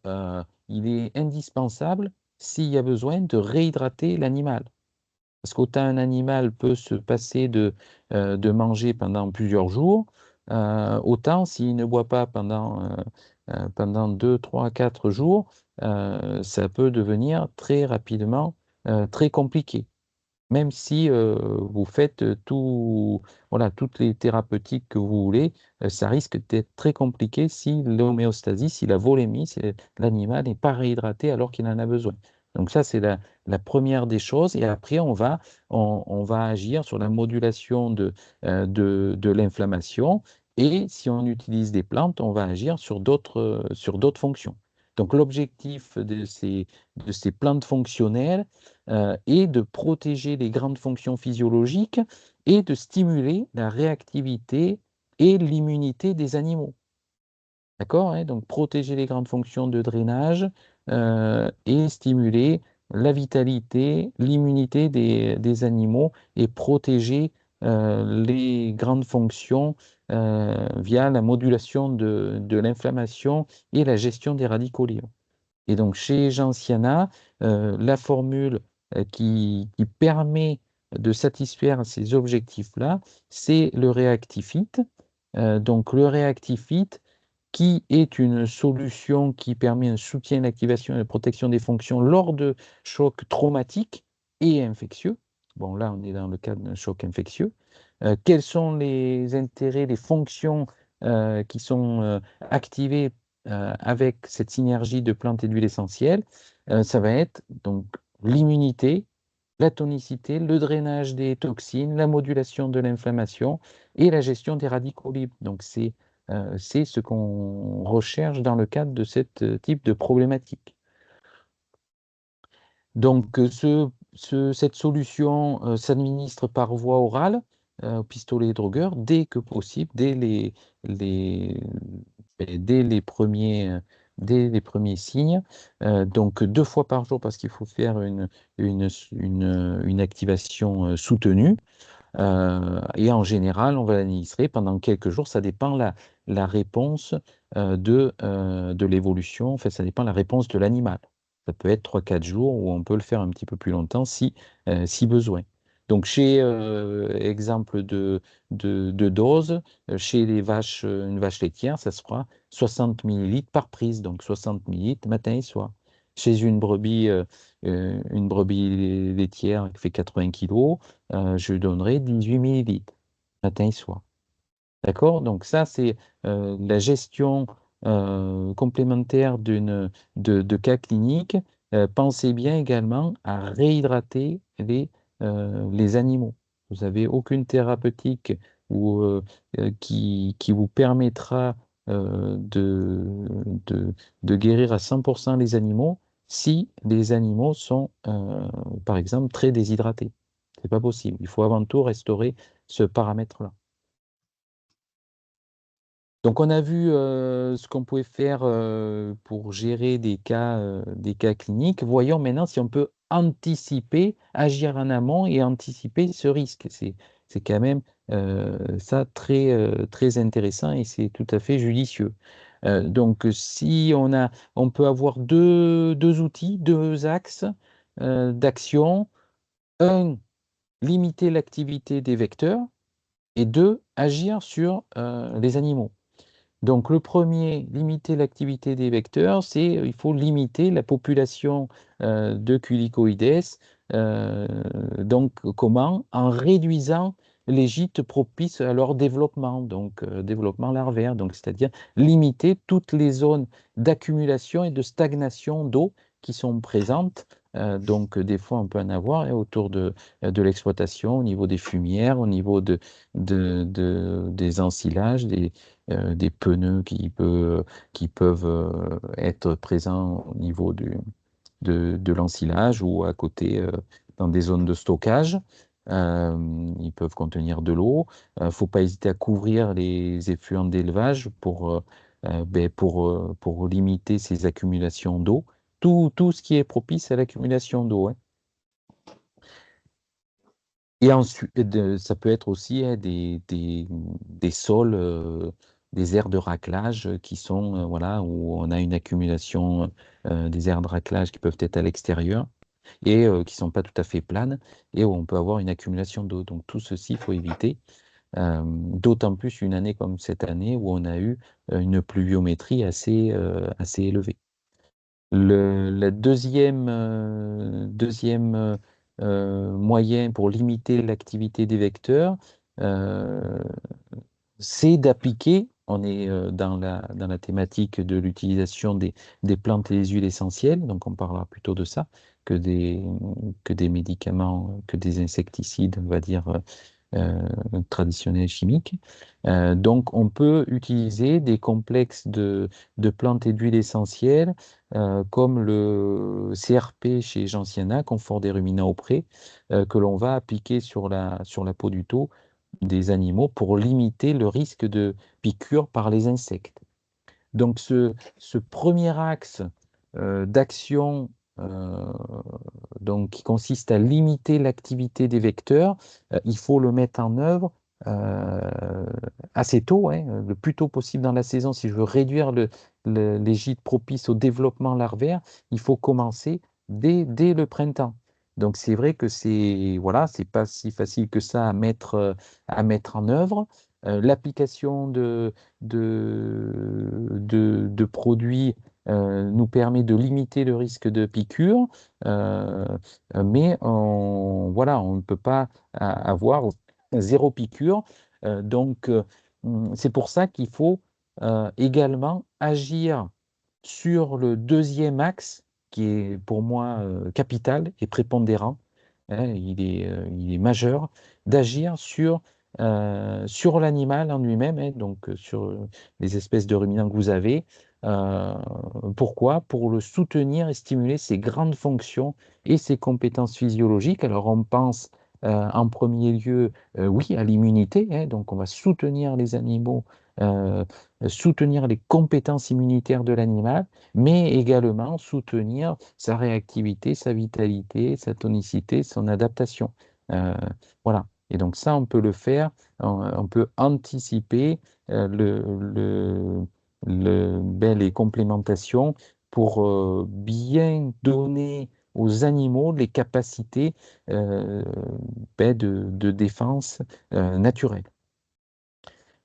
il est indispensable, s'il y a besoin, de réhydrater l'animal. Parce qu'autant un animal peut se passer de manger pendant plusieurs jours, autant s'il ne boit pas pendant 2, 3, 4 jours, ça peut devenir très rapidement très compliqué. Même si vous faites voilà, toutes les thérapeutiques que vous voulez, ça risque d'être très compliqué si l'homéostasie, si la volémie, si l'animal n'est pas réhydraté alors qu'il en a besoin. Donc ça, c'est la première des choses. Et après, on va agir sur la modulation de l'inflammation. Et si on utilise des plantes, on va agir sur d'autres fonctions. Donc l'objectif de ces plantes fonctionnelles, et de protéger les grandes fonctions physiologiques et de stimuler la réactivité et l'immunité des animaux. D'accord, hein? Donc protéger les grandes fonctions de drainage et stimuler la vitalité, l'immunité des animaux et protéger les grandes fonctions via la modulation de l'inflammation et la gestion des radicaux libres. Et donc, chez Gentiana, la formule qui permet de satisfaire ces objectifs-là, c'est le Reactifit. Donc, le Reactifit, qui est une solution qui permet un soutien, l'activation et la protection des fonctions lors de chocs traumatiques et infectieux. Bon, là, on est dans le cadre d'un choc infectieux. Quels sont les intérêts, les fonctions qui sont activées avec cette synergie de plantes et d'huiles essentielles? Ça va être donc l'immunité, la tonicité, le drainage des toxines, la modulation de l'inflammation et la gestion des radicaux libres. Donc, c'est ce qu'on recherche dans le cadre de ce type de problématique. Donc, cette solution s'administre par voie orale au pistolet drogueur dès que possible, les, dès dès les premiers signes. Donc, 2 fois par jour parce qu'il faut faire une activation soutenue. Et en général, on va l'administrer pendant quelques jours. Ça dépend la réponse de l'évolution. En fait, ça dépend de la réponse de l'animal. Ça peut être 3 4 jours ou on peut le faire un petit peu plus longtemps si besoin. Donc, chez exemple de dose, chez les vaches, une vache laitière, ça se fera 60 millilitres par prise, donc 60 millilitres matin et soir. Chez une brebis laitière qui fait 80 kilos, je donnerai 18 millilitres matin et soir. D'accord? Donc ça, c'est la gestion complémentaire de cas cliniques. Pensez bien également à réhydrater les animaux. Vous n'avez aucune thérapeutique qui vous permettra de guérir à 100% les animaux si les animaux sont, par exemple, très déshydratés. C'est pas possible. Il faut avant tout restaurer ce paramètre-là. Donc, on a vu ce qu'on pouvait faire pour gérer des cas cliniques. Voyons maintenant si on peut anticiper, agir en amont et anticiper ce risque. C'est quand même ça très intéressant et c'est tout à fait judicieux. Donc, si on peut avoir deux outils, deux axes d'action. Un, limiter l'activité des vecteurs et deux, agir sur les animaux. Donc le premier, limiter l'activité des vecteurs, c'est il faut limiter la population de culicoïdes. euh, donc comment? En réduisant les gîtes propices à leur développement, donc développement larvaire, donc c'est-à-dire limiter toutes les zones d'accumulation et de stagnation d'eau qui sont présentes. Donc des fois on peut en avoir autour de l'exploitation, au niveau des fumières, au niveau des ensilages, des pneus qui peuvent être présents au niveau de l'ensilage ou à côté dans des zones de stockage. Ils peuvent contenir de l'eau. Il ne faut pas hésiter à couvrir les effluents d'élevage pour limiter ces accumulations d'eau. Tout ce qui est propice à l'accumulation d'eau, hein. Et ensuite, ça peut être aussi hein, des sols, des aires de raclage qui sont, voilà, où on a une accumulation, des aires de raclage qui peuvent être à l'extérieur et qui ne sont pas tout à fait planes et où on peut avoir une accumulation d'eau. Donc tout ceci, il faut éviter, d'autant plus une année comme cette année où on a eu une pluviométrie assez élevée. Le deuxième moyen pour limiter l'activité des vecteurs, euh, c'est d'appliquer, on est dans la thématique de l'utilisation des plantes et des huiles essentielles, donc on parlera plutôt de ça que que des médicaments, que des insecticides, on va dire, traditionnels chimiques. Donc, on peut utiliser des complexes de plantes et d'huiles essentielles comme le CRP chez Gentiana, confort des ruminants au pré, que l'on va appliquer sur la peau du taupe des animaux pour limiter le risque de piqûre par les insectes. Donc, ce premier axe d'action qui consiste à limiter l'activité des vecteurs, il faut le mettre en œuvre assez tôt, hein, le plus tôt possible dans la saison. Si je veux réduire les gîtes propices au développement larvaire, il faut commencer dès le printemps. Donc c'est vrai que c'est pas si facile que ça à mettre en œuvre. L'application de produits nous permet de limiter le risque de piqûre, euh, mais voilà, on ne peut pas avoir zéro piqûre. C'est pour ça qu'il faut également agir sur le deuxième axe, qui est pour moi capital et prépondérant, hein, il est majeur, d'agir sur l'animal en lui-même, hein, donc sur les espèces de ruminants que vous avez. Euh, Pourquoi? Pour le soutenir et stimuler ses grandes fonctions et ses compétences physiologiques. Alors on pense en premier lieu, oui, à l'immunité, hein, donc on va soutenir les animaux, euh, soutenir les compétences immunitaires de l'animal, mais également soutenir sa réactivité, sa vitalité, sa tonicité, son adaptation. Euh, voilà. Et donc ça, on peut le faire, on peut anticiper les complémentations pour bien donner aux animaux les capacités euh, de défense naturelle.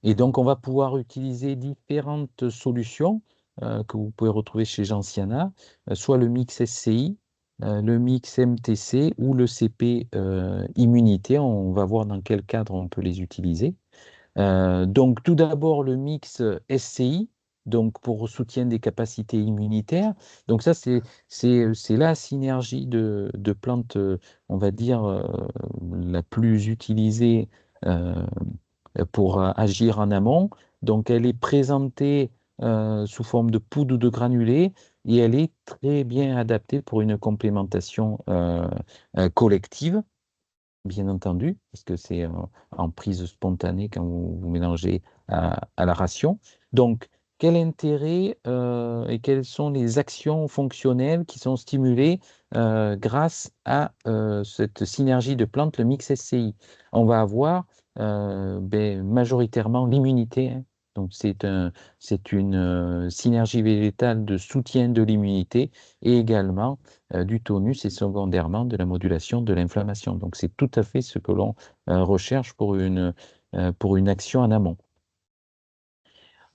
Et donc, on va pouvoir utiliser différentes solutions que vous pouvez retrouver chez Gentiana, soit le mix SCI, le mix MTC ou le CP immunité. On va voir dans quel cadre on peut les utiliser. Donc, tout d'abord, le mix SCI, donc pour soutien des capacités immunitaires. Donc, ça, c'est la synergie de plantes, on va dire, la plus utilisée pour agir en amont. Donc, elle est présentée sous forme de poudre ou de granulés et elle est très bien adaptée pour une complémentation collective, bien entendu, parce que c'est en prise spontanée quand vous mélangez à la ration. Donc, quel intérêt et quelles sont les actions fonctionnelles qui sont stimulées grâce à cette synergie de plantes, le mix SCI? On va avoir majoritairement l'immunité, hein. Donc, c'est une synergie végétale de soutien de l'immunité et également du tonus et secondairement de la modulation de l'inflammation. Donc c'est tout à fait ce que l'on recherche pour une action en amont.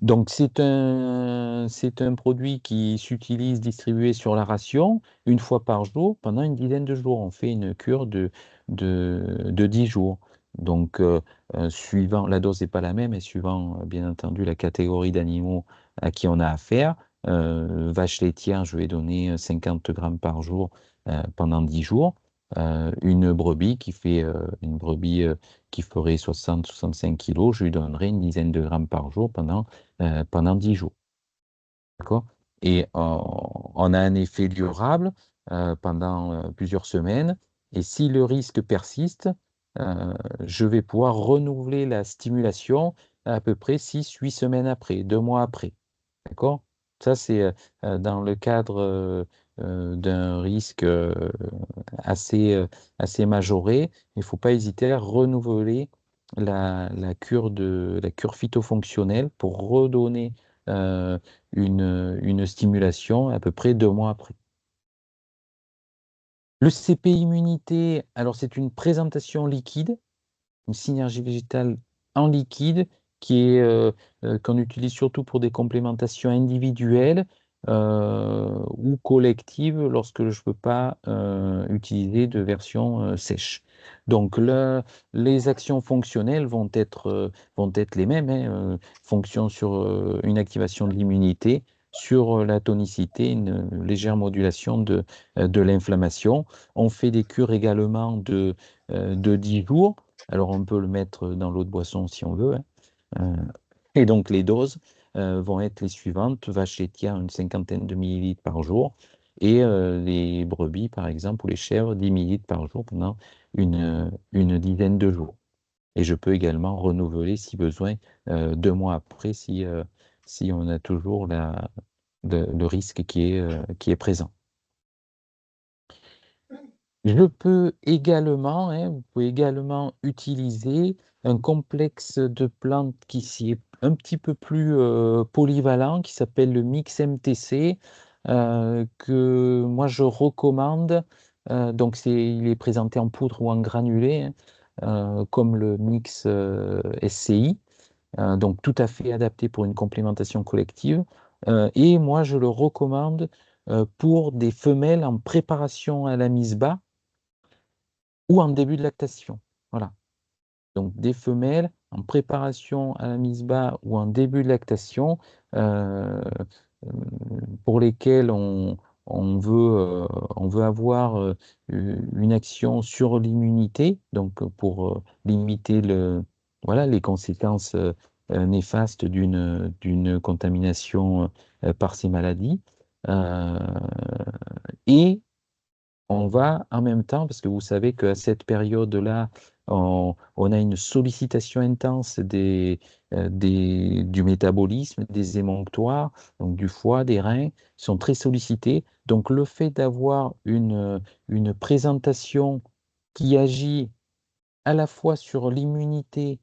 Donc c'est un produit qui s'utilise distribué sur la ration une fois par jour pendant une dizaine de jours. On fait une cure de 10 jours. Donc suivant, la dose n'est pas la même et suivant bien entendu la catégorie d'animaux à qui on a affaire. Vache laitière, je vais donner 50 grammes par jour pendant 10 jours. Une brebis une brebis qui ferait 60-65 kilos, je lui donnerai une dizaine de grammes par jour pendant 10 jours. D'accord? Et on a un effet durable pendant plusieurs semaines. Et si le risque persiste, je vais pouvoir renouveler la stimulation à peu près 6-8 semaines après, 2 mois après. D'accord? Ça, c'est dans le cadre d'un risque assez majoré. Il ne faut pas hésiter à renouveler la cure phytofonctionnelle pour redonner euh, une stimulation à peu près 2 mois après. Le CP immunité, alors c'est une présentation liquide, une synergie végétale en liquide qu'on utilise surtout pour des complémentations individuelles ou collectives lorsque je ne peux pas utiliser de version sèche. Donc les actions fonctionnelles vont être les mêmes, hein, fonction sur une activation de l'immunité, sur la tonicité, une légère modulation de l'inflammation. On fait des cures également de 10 jours. Alors, on peut le mettre dans l'eau de boisson si on veut, hein. Euh, et donc, les doses vont être les suivantes. Vache laitière, une cinquantaine de millilitres par jour. Et les brebis, par exemple, ou les chèvres, 10 millilitres par jour pendant une dizaine de jours. Et je peux également renouveler, si besoin, 2 mois après, si on a toujours le risque qui est présent. Je peux également, hein, vous pouvez également utiliser un complexe de plantes qui est un petit peu plus polyvalent, qui s'appelle le mix MTC, que moi je recommande. Donc il est présenté en poudre ou en granulé, hein, comme le mix SCI, donc tout à fait adapté pour une complémentation collective. Et moi je le recommande pour des femelles en préparation à la mise bas ou en début de lactation. Voilà. Donc des femelles en préparation à la mise bas ou en début de lactation euh, euh, pour lesquelles on veut avoir une action sur l'immunité, donc pour limiter voilà, les conséquences néfastes d'une contamination par ces maladies. Euh, et on va en même temps, parce que vous savez qu'à cette période-là, on a une sollicitation intense du métabolisme, des émonctoires, donc du foie, des reins, sont très sollicités. Donc le fait d'avoir une présentation qui agit à la fois sur l'immunité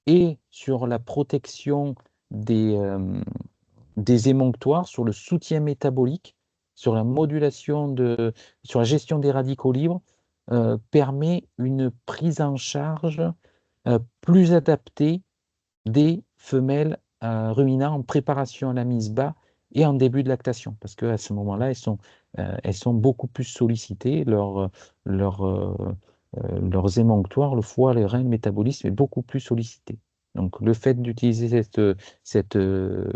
et sur la protection des émonctoires, sur le soutien métabolique, sur la modulation sur la gestion des radicaux libres, permet une prise en charge plus adaptée des femelles ruminants en préparation à la mise bas et en début de lactation, parce qu'à ce moment-là, elles sont beaucoup plus sollicitées, leur, leurs émonctoires, le foie, les reins, le métabolisme est beaucoup plus sollicité. Donc le fait d'utiliser cette, euh,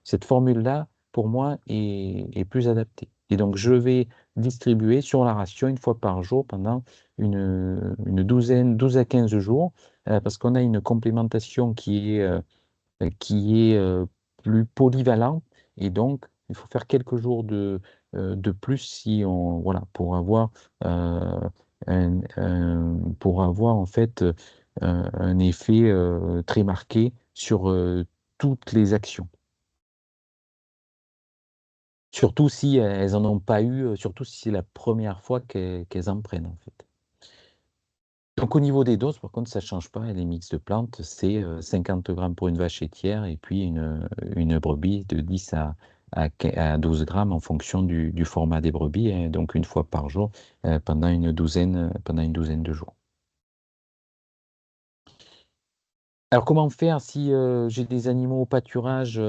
cette formule-là, pour moi, est plus adapté. Et donc je vais distribuer sur la ration une fois par jour pendant une douzaine, 12 à 15 jours, parce qu'on a une complémentation qui est plus polyvalent et donc il faut faire quelques jours de plus si on voilà euh, pour avoir en fait un effet très marqué sur toutes les actions. Surtout si elles en ont pas eu, surtout si c'est la première fois qu'elles en prennent en fait. Donc au niveau des doses, par contre, ça ne change pas. Les mix de plantes, c'est 50 grammes pour une vache laitière et puis une brebis de 10 à 12 grammes en fonction du format des brebis, hein, donc une fois par jour pendant une douzaine de jours. Alors comment faire si j'ai des animaux au pâturage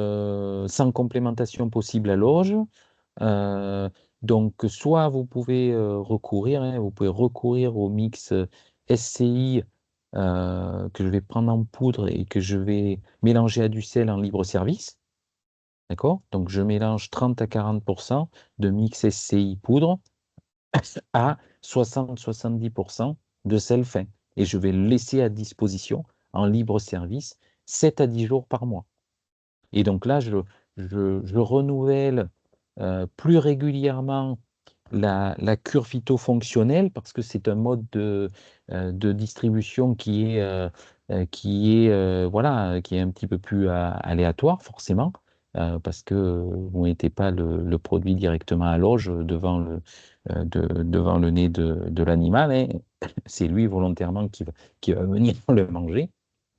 sans complémentation possible à l'auge? Euh, donc, soit vous pouvez recourir, hein, vous pouvez recourir au mix SCI que je vais prendre en poudre et que je vais mélanger à du sel en libre service. D'accord? Donc, je mélange 30 à 40% de mix SCI poudre à 60-70% de sel fin. Et je vais le laisser à disposition en libre service 7 à 10 jours par mois. Et donc là, je renouvelle plus régulièrement la cure phytofonctionnelle parce que c'est un mode de distribution voilà, qui est un petit peu plus aléatoire forcément parce que vous ne mettez pas le produit directement à l'auge devant le nez de l'animal, hein. C'est lui volontairement qui va venir le manger.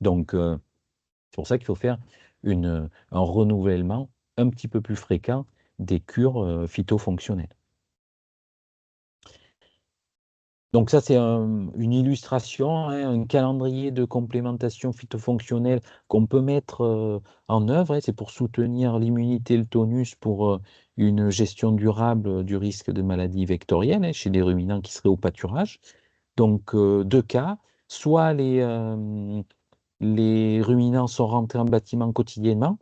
Donc, c'est pour ça qu'il faut faire un renouvellement un petit peu plus fréquent des cures phytofonctionnelles. Donc ça, c'est une illustration, hein, un calendrier de complémentation phytofonctionnelle qu'on peut mettre en œuvre, hein. C'est pour soutenir l'immunité, le tonus, pour une gestion durable du risque de maladie vectorielle, hein, chez des ruminants qui seraient au pâturage. Donc deux cas, soit les ruminants sont rentrés en bâtiment quotidiennement,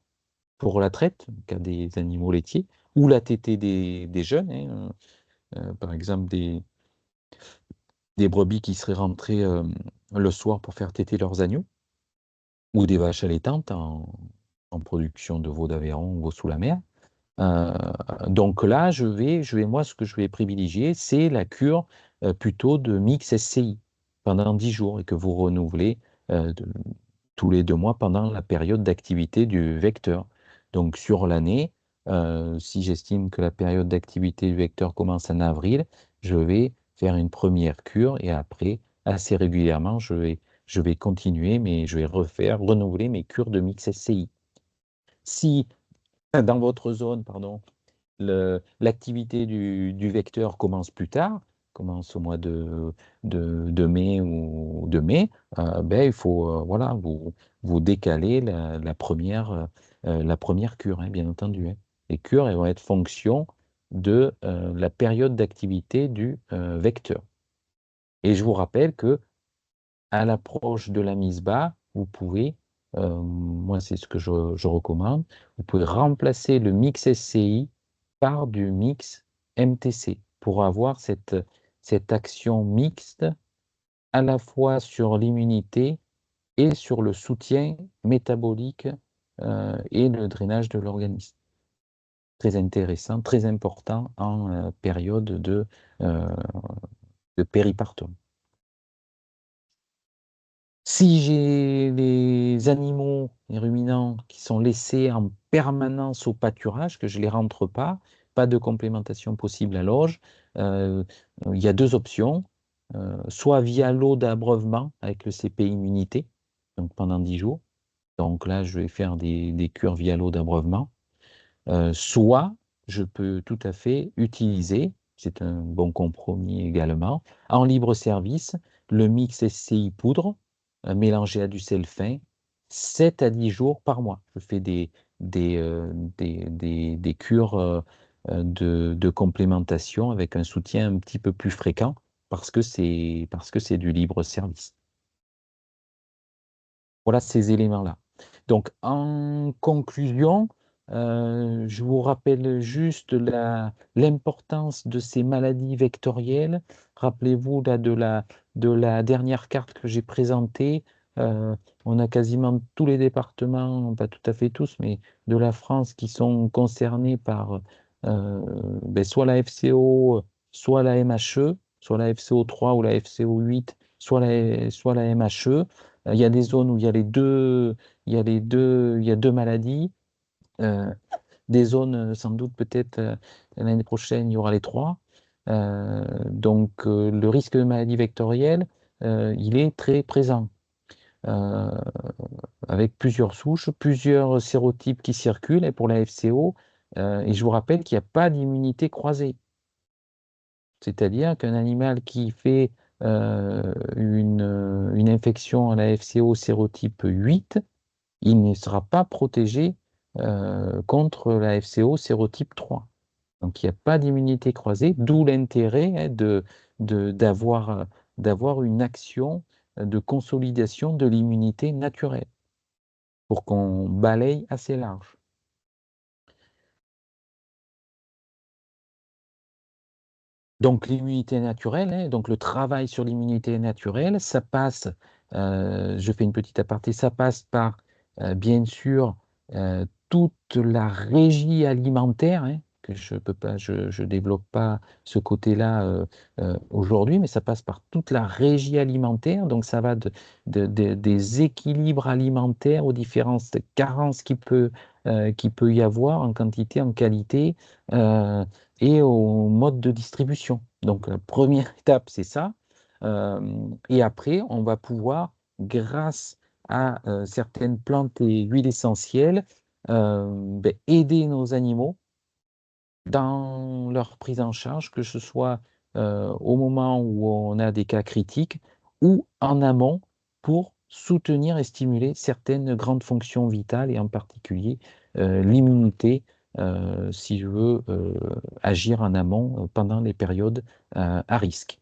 pour la traite, en cas des animaux laitiers, ou la tétée des jeunes, hein, par exemple des brebis qui seraient rentrées le soir pour faire téter leurs agneaux, ou des vaches allaitantes en production de veaux d'Aveyron ou veaux sous la mer. Euh, donc là, moi, ce que je vais privilégier, c'est la cure plutôt de mix SCI pendant 10 jours et que vous renouvelez tous les 2 mois pendant la période d'activité du vecteur. Donc sur l'année, si j'estime que la période d'activité du vecteur commence en avril, je vais faire une première cure et après, assez régulièrement, je vais continuer, mais je vais renouveler mes cures de mix SCI. Si dans votre zone, pardon, l'activité du vecteur commence plus tard, commence au mois de mai ou de mai, ben, il faut voilà, vous décaler la première cure, hein, bien entendu, hein. Les cures elles vont être fonction de la période d'activité du vecteur. Et je vous rappelle que à l'approche de la mise bas, vous pouvez, moi c'est ce que je recommande, vous pouvez remplacer le mix SCI par du mix MTC pour avoir cette action mixte à la fois sur l'immunité et sur le soutien métabolique et le drainage de l'organisme. Très intéressant, très important en période euh, de péripartum. Si j'ai les animaux, les ruminants qui sont laissés en permanence au pâturage, que je ne les rentre pas de complémentation possible à l'auge, il y a deux options. soit via l'eau d'abreuvement avec le CP immunité, donc pendant 10 jours. Donc là, je vais faire des cures via l'eau d'abreuvement. Soit je peux tout à fait utiliser, c'est un bon compromis également, en libre service, le mix SCI poudre mélangé à du sel fin, 7 à 10 jours par mois. Je fais des cures de complémentation avec un soutien un petit peu plus fréquent parce que c'est du libre service. Voilà ces éléments-là. Donc, en conclusion, je vous rappelle juste l'importance de ces maladies vectorielles. Rappelez-vous là, de la dernière carte que j'ai présentée. On a quasiment tous les départements, pas tout à fait tous, mais de la France qui sont concernés par soit la FCO, soit la MHE, soit la FCO 3 ou la FCO 8, soit la MHE. Il y a des zones où il y a les deux, il y a deux maladies. Euh, des zones, sans doute, peut-être l'année prochaine, il y aura les trois. Donc, le risque de maladie vectorielle, il est très présent, euh, avec plusieurs souches, plusieurs sérotypes qui circulent et pour la FCO. Et je vous rappelle qu'il n'y a pas d'immunité croisée. C'est-à-dire qu'un animal qui fait une infection à la FCO sérotype 8, il ne sera pas protégé contre la FCO sérotype 3. Donc il n'y a pas d'immunité croisée, d'où l'intérêt d'avoir une action de consolidation de l'immunité naturelle pour qu'on balaye assez large. Donc l'immunité naturelle, donc le travail sur l'immunité naturelle, ça passe, je fais une petite aparté, ça passe par bien sûr toute la régie alimentaire, que je peux pas, je développe pas ce côté-là aujourd'hui, mais ça passe par toute la régie alimentaire. Donc ça va des équilibres alimentaires aux différentes carences qui peut y avoir en quantité, en qualité. Et au mode de distribution. Donc la première étape, c'est ça. Et après, on va pouvoir, grâce à certaines plantes et huiles essentielles, aider nos animaux dans leur prise en charge, que ce soit au moment où on a des cas critiques ou en amont pour soutenir et stimuler certaines grandes fonctions vitales et en particulier l'immunité, si je veux agir en amont pendant les périodes à risque.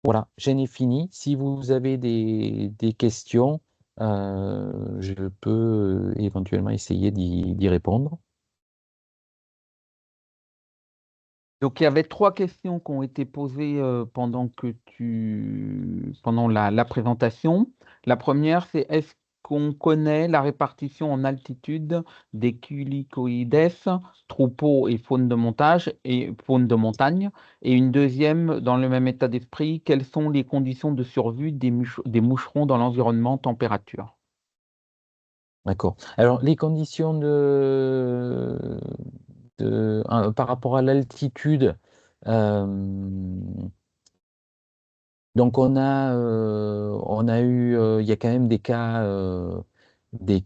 Voilà, j'en ai fini. Si vous avez des questions, je peux éventuellement essayer d'y répondre. Donc, il y avait trois questions qui ont été posées pendant la présentation. La première, c'est est-ce qu'on connaît la répartition en altitude des culicoïdes, troupeaux et faune de montagne? Et une deuxième, dans le même état d'esprit, quelles sont les conditions de survie des moucherons dans l'environnement température? D'accord. Alors, les conditions par rapport à l'altitude, euh, donc on a eu, il y a quand même des cas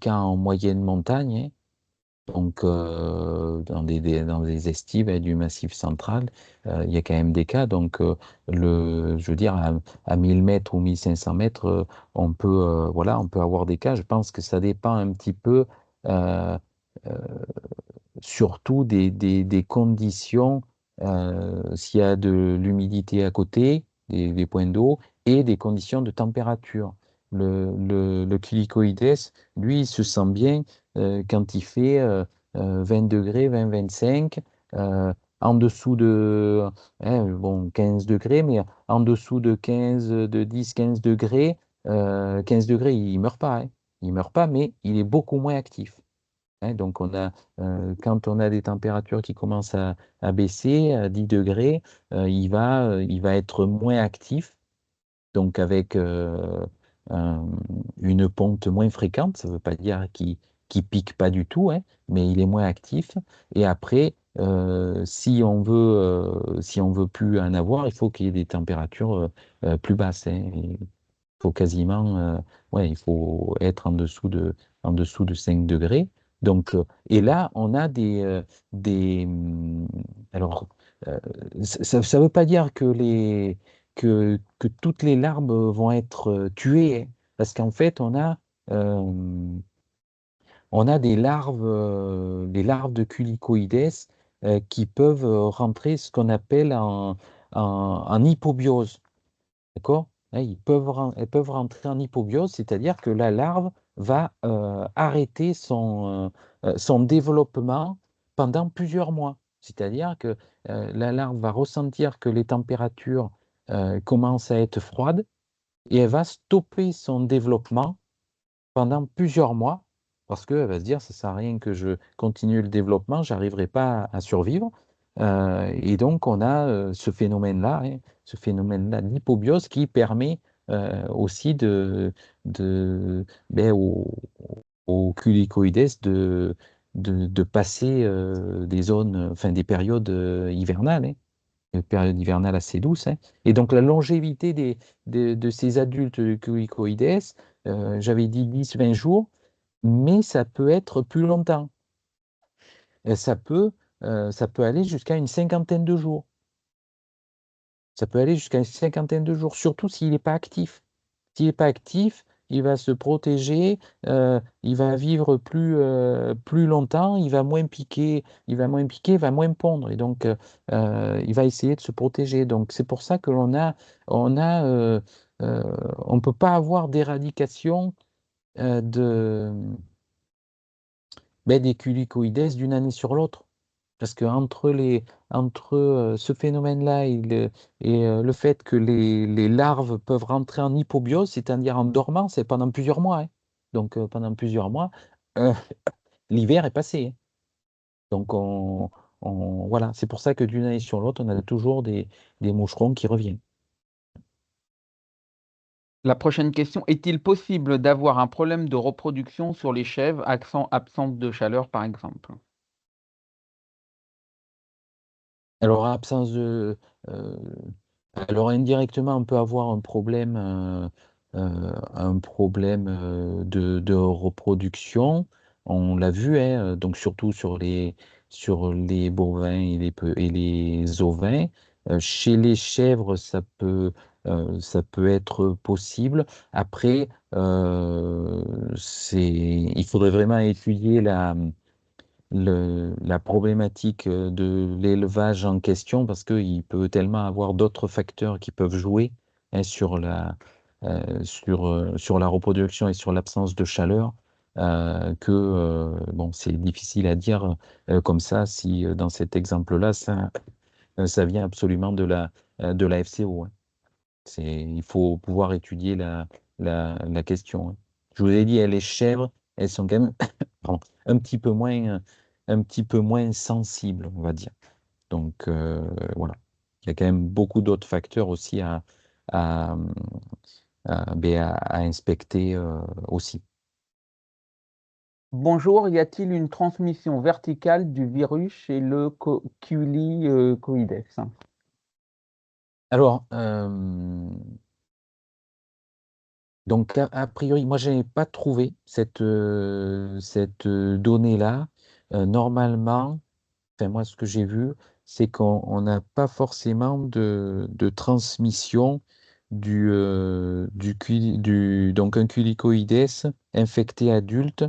en moyenne montagne, donc dans des estives du Massif central, il y a quand même des cas. Donc, je veux dire, à 1000 mètres ou 1500 mètres, voilà, on peut avoir des cas. Je pense que ça dépend un petit peu. euh, euh, Surtout des conditions, s'il y a de l'humidité à côté, des points d'eau, et des conditions de température. Le Chilicoïdes, lui, il se sent bien quand il fait 20 degrés, 20-25, en dessous de 15 degrés, mais en dessous de 10-15 degrés, 15 degrés, il ne meurt pas. Il meurt pas, mais il est beaucoup moins actif. Donc, quand on a des températures qui commencent à baisser à 10 degrés, il va être moins actif, donc avec une ponte moins fréquente. Ça ne veut pas dire qui pique pas du tout, hein, mais il est moins actif. Et après, si on veut plus en avoir, il faut qu'il y ait des températures plus basses, hein. Il faut quasiment, ouais, il faut être en dessous de 5 degrés. Donc, et là, on a alors, euh, ça ne veut pas dire que que toutes les larves vont être tuées, hein, parce qu'en fait, euh, on a des larves de culicoïdes qui peuvent rentrer ce qu'on appelle en hypobiose. D'accord? Hein, elles peuvent rentrer en hypobiose, c'est-à-dire que la larve va arrêter son développement pendant plusieurs mois. C'est-à-dire que la larve va ressentir que les températures commencent à être froides et elle va stopper son développement pendant plusieurs mois, parce qu'elle va se dire, ça ne sert à rien que je continue le développement, je n'arriverai pas à survivre. Et donc, on a ce phénomène-là, hein, ce phénomène-là d'hypobiose qui permet aussi ben, aux culicoïdes de passer des zones, enfin des périodes hivernales, hein, une période hivernale assez douce, hein. Et donc la longévité de ces adultes culicoïdes, j'avais dit 10-20 jours, mais ça peut être plus longtemps. Euh, Ça peut, Ça peut aller jusqu'à une cinquantaine de jours. Ça peut aller jusqu'à une cinquantaine de jours, surtout s'il n'est pas actif. S'il n'est pas actif, il va se protéger, il va vivre plus longtemps, il va moins pondre. Et donc, il va essayer de se protéger. Donc, c'est pour ça que on a, euh, on ne peut pas avoir d'éradication de, ben, des culicoïdes d'une année sur l'autre. Parce que entre ce phénomène-là et le fait que les larves peuvent rentrer en hypobiose, c'est-à-dire en dormance, c'est pendant plusieurs mois, hein. Donc pendant plusieurs mois, euh, l'hiver est passé, hein. Donc voilà, c'est pour ça que d'une année sur l'autre, on a toujours des moucherons qui reviennent. La prochaine question, est-il possible d'avoir un problème de reproduction sur les chèvres, accent absence de chaleur par exemple? Alors, absence de, euh, alors indirectement, on peut avoir un problème de reproduction. On l'a vu, hein, donc surtout sur les bovins et les ovins. Chez les chèvres, ça peut être possible. Après, il faudrait vraiment étudier la problématique de l'élevage en question parce qu'il peut tellement avoir d'autres facteurs qui peuvent jouer, hein, sur la reproduction et sur l'absence de chaleur que bon, c'est difficile à dire comme ça si dans cet exemple-là, ça vient absolument de la FCO, hein. Il faut pouvoir étudier la question, hein. Je vous ai dit, les chèvres, elles sont quand même pardon, un petit peu un petit peu moins sensibles, on va dire. Donc voilà. Il y a quand même beaucoup d'autres facteurs aussi à, à inspecter aussi. Bonjour, y a-t-il une transmission verticale du virus chez le culicoïdes? Alors, donc a priori, moi, je n'ai pas trouvé cette donnée-là. Normalement, enfin, moi, ce que j'ai vu, c'est qu'on n'a pas forcément de transmission donc un culicoïdes infecté adulte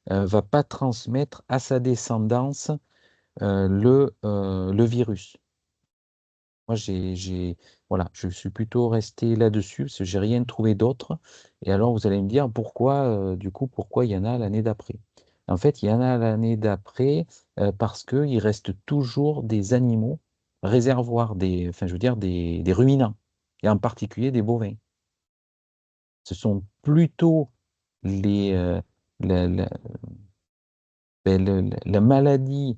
va pas transmettre à sa descendance le virus. Moi, voilà, je suis plutôt resté là-dessus parce que j'ai rien trouvé d'autre. Et alors, vous allez me dire pourquoi, du coup, pourquoi il y en a l'année d'après. En fait, il y en a l'année d'après parce qu'il reste toujours des animaux réservoirs, enfin, je veux dire, des ruminants, et en particulier des bovins. Ce sont plutôt les, la, la- la maladie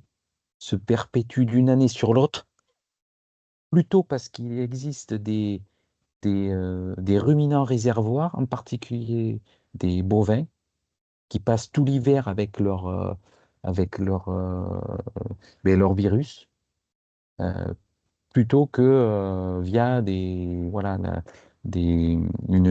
se perpétue d'une année sur l'autre, plutôt parce qu'il existe des ruminants réservoirs, en particulier des bovins, qui passent tout l'hiver avec leur virus, euh, plutôt que via une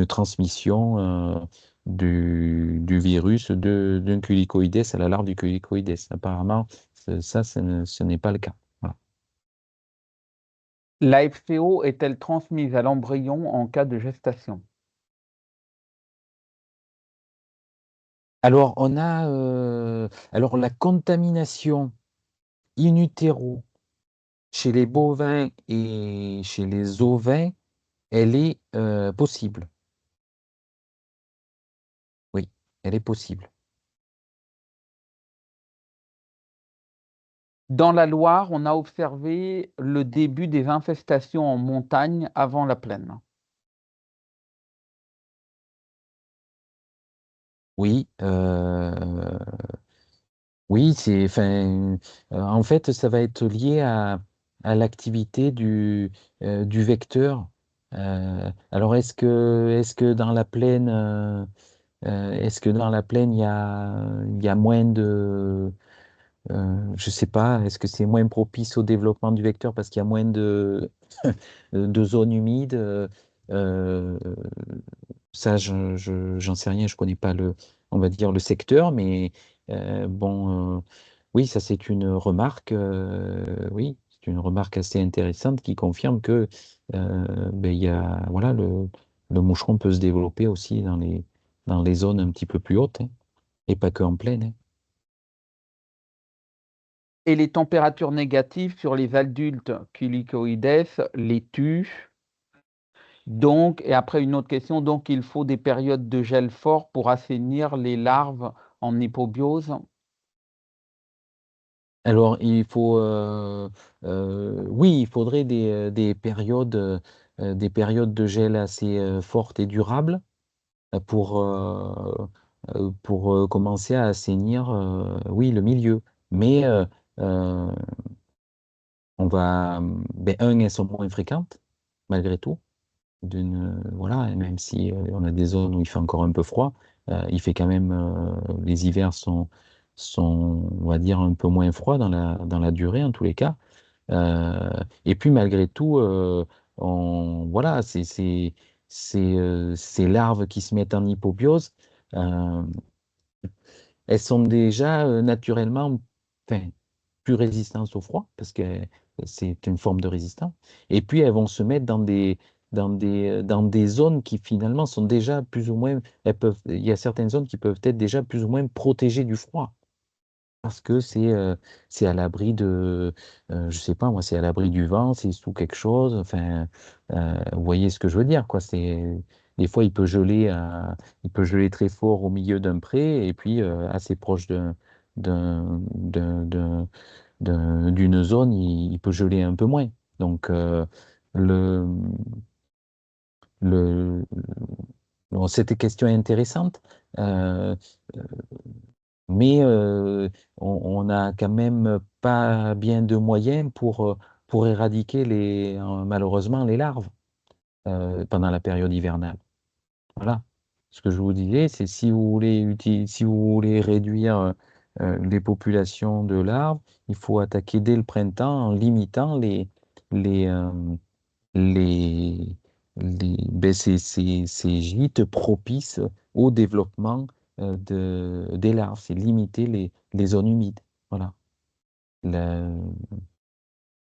transmission du virus d'un culicoïdes à la larve du culicoïdes. Apparemment, ce n'est pas le cas. Voilà. La FCO est-elle transmise à l'embryon en cas de gestation? Alors la contamination in utero chez les bovins et chez les ovins, elle est possible. Oui, elle est possible. Dans la Loire, on a observé le début des infestations en montagne avant la plaine. Oui, oui, en fait, ça va être lié à l'activité du vecteur. Alors, est-ce que dans la plaine, il y a moins je sais pas, est-ce que c'est moins propice au développement du vecteur parce qu'il y a moins de zones humides? Euh, Ça, j'en sais rien, je connais pas on va dire le secteur, mais oui, ça c'est une remarque, oui, c'est une remarque assez intéressante qui confirme que il y a, voilà, le moucheron peut se développer aussi dans les zones un petit peu plus hautes, hein, et pas que en plaine, hein. Et les températures négatives sur les adultes culicoïdes les tuent. Donc, et après une autre question, donc il faut des périodes de gel fort pour assainir les larves en hypobiose. Alors, oui, il faudrait des périodes de gel assez fortes et durables pour commencer à assainir, oui, le milieu. Mais elles sont moins fréquentes, malgré tout. Voilà, et même si on a des zones où il fait encore un peu froid, il fait quand même, les hivers on va dire, un peu moins froids dans la durée, en tous les cas. Et puis malgré tout, voilà, ces larves qui se mettent en hypobiose, euh, elles sont déjà naturellement, enfin, plus résistantes au froid, parce que c'est une forme de résistance. Et puis elles vont se mettre dans des zones qui finalement sont déjà plus ou moins, il y a certaines zones qui peuvent être déjà plus ou moins protégées du froid parce que c'est à l'abri je sais pas moi, c'est à l'abri du vent, c'est sous quelque chose. Enfin, vous voyez ce que je veux dire, quoi. Des fois il peut geler très fort au milieu d'un pré et puis assez proche d'un- d'un- d'un- d'une zone, il peut geler un peu moins. Donc le, le, bon, cette question est intéressante. Euh, mais on n'a quand même pas bien de moyens pour éradiquer malheureusement les larves pendant la période hivernale. Voilà. Ce que je vous disais, c'est si vous voulez réduire les populations de larves, il faut attaquer dès le printemps en limitant les, euh, les, ces gîtes propices au développement des larves. C'est limiter les zones humides. Voilà. La-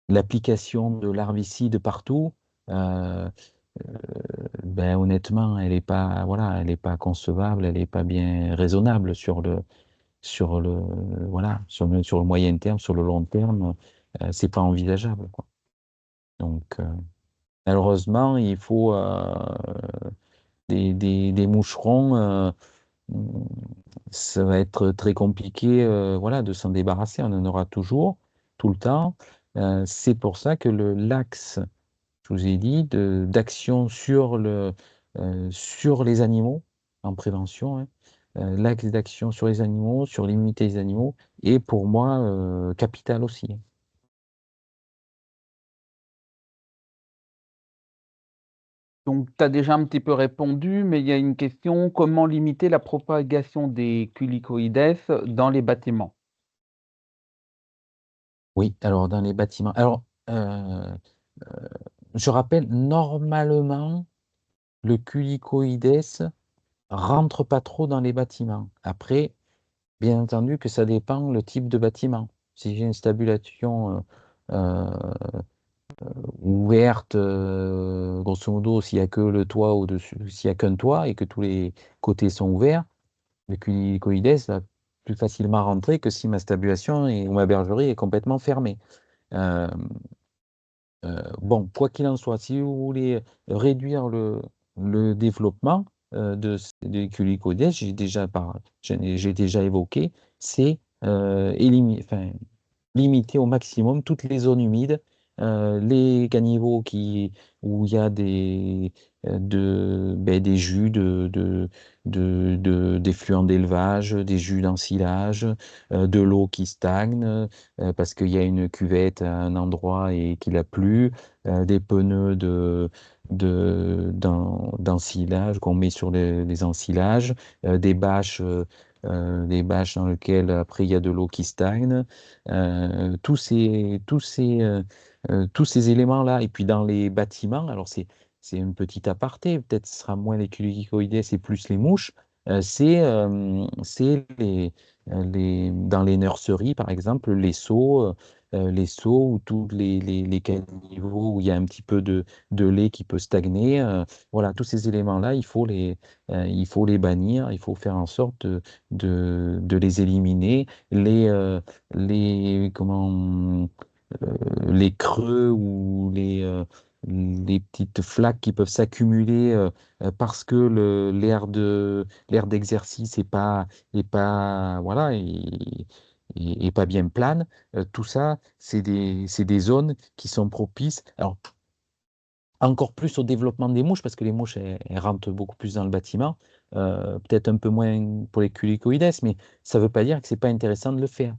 L'application de larvicides partout, euh, honnêtement, elle n'est pas, voilà, elle est pas concevable, elle n'est pas bien raisonnable sur le, voilà, sur le moyen terme, sur le long terme, c'est pas envisageable, quoi. Donc, malheureusement, il faut des moucherons. Ça va être très compliqué, voilà, de s'en débarrasser. On en aura toujours, tout le temps. C'est pour ça que l'axe, je vous ai dit, d'action sur les animaux en prévention, hein, l'axe d'action sur les animaux, sur l'immunité des animaux, est pour moi capital aussi, hein. Donc, tu as déjà un petit peu répondu, mais il y a une question, comment limiter la propagation des culicoïdes dans les bâtiments? Oui, alors dans les bâtiments. Alors, euh, je rappelle, normalement, le culicoïdes rentre pas trop dans les bâtiments. Après, bien entendu que ça dépend le type de bâtiment. Si j'ai une stabulation ouverte, grosso modo, s'il n'y a que le toit au-dessus, s'il n'y a qu'un toit et que tous les côtés sont ouverts, le culicoïdes va plus facilement rentrer que si ma stabulation ou ma bergerie est complètement fermée. Euh, bon, quoi qu'il en soit, si vous voulez réduire le développement des culicoïdes, j'ai déjà évoqué, c'est enfin, limiter au maximum toutes les zones humides, les caniveaux où il y a des jus d'effluents d'élevage, des jus d'ensilage, de l'eau qui stagne parce qu'il y a une cuvette à un endroit et qu'il a plu, des pneus d'ensilage qu'on met sur les ensilages, des bâches dans lesquelles après il y a de l'eau qui stagne. Tous ces éléments-là. Et puis dans les bâtiments, alors c'est une petite aparté, peut-être ce sera moins les culicoïdes et plus les mouches. C'est dans les nurseries, par exemple, les seaux ou tous les caniveaux où il y a un petit peu de lait qui peut stagner. Voilà, tous ces éléments-là, il faut les bannir, il faut faire en sorte de les éliminer. Les, les creux ou les petites flaques qui peuvent s'accumuler parce que l'air d'exercice voilà, est pas bien plane. Tout ça, c'est des zones qui sont propices. Alors, encore plus au développement des mouches, parce que les mouches, elles rentrent beaucoup plus dans le bâtiment, peut-être un peu moins pour les culicoïdes, mais ça ne veut pas dire que c'est pas intéressant de le faire.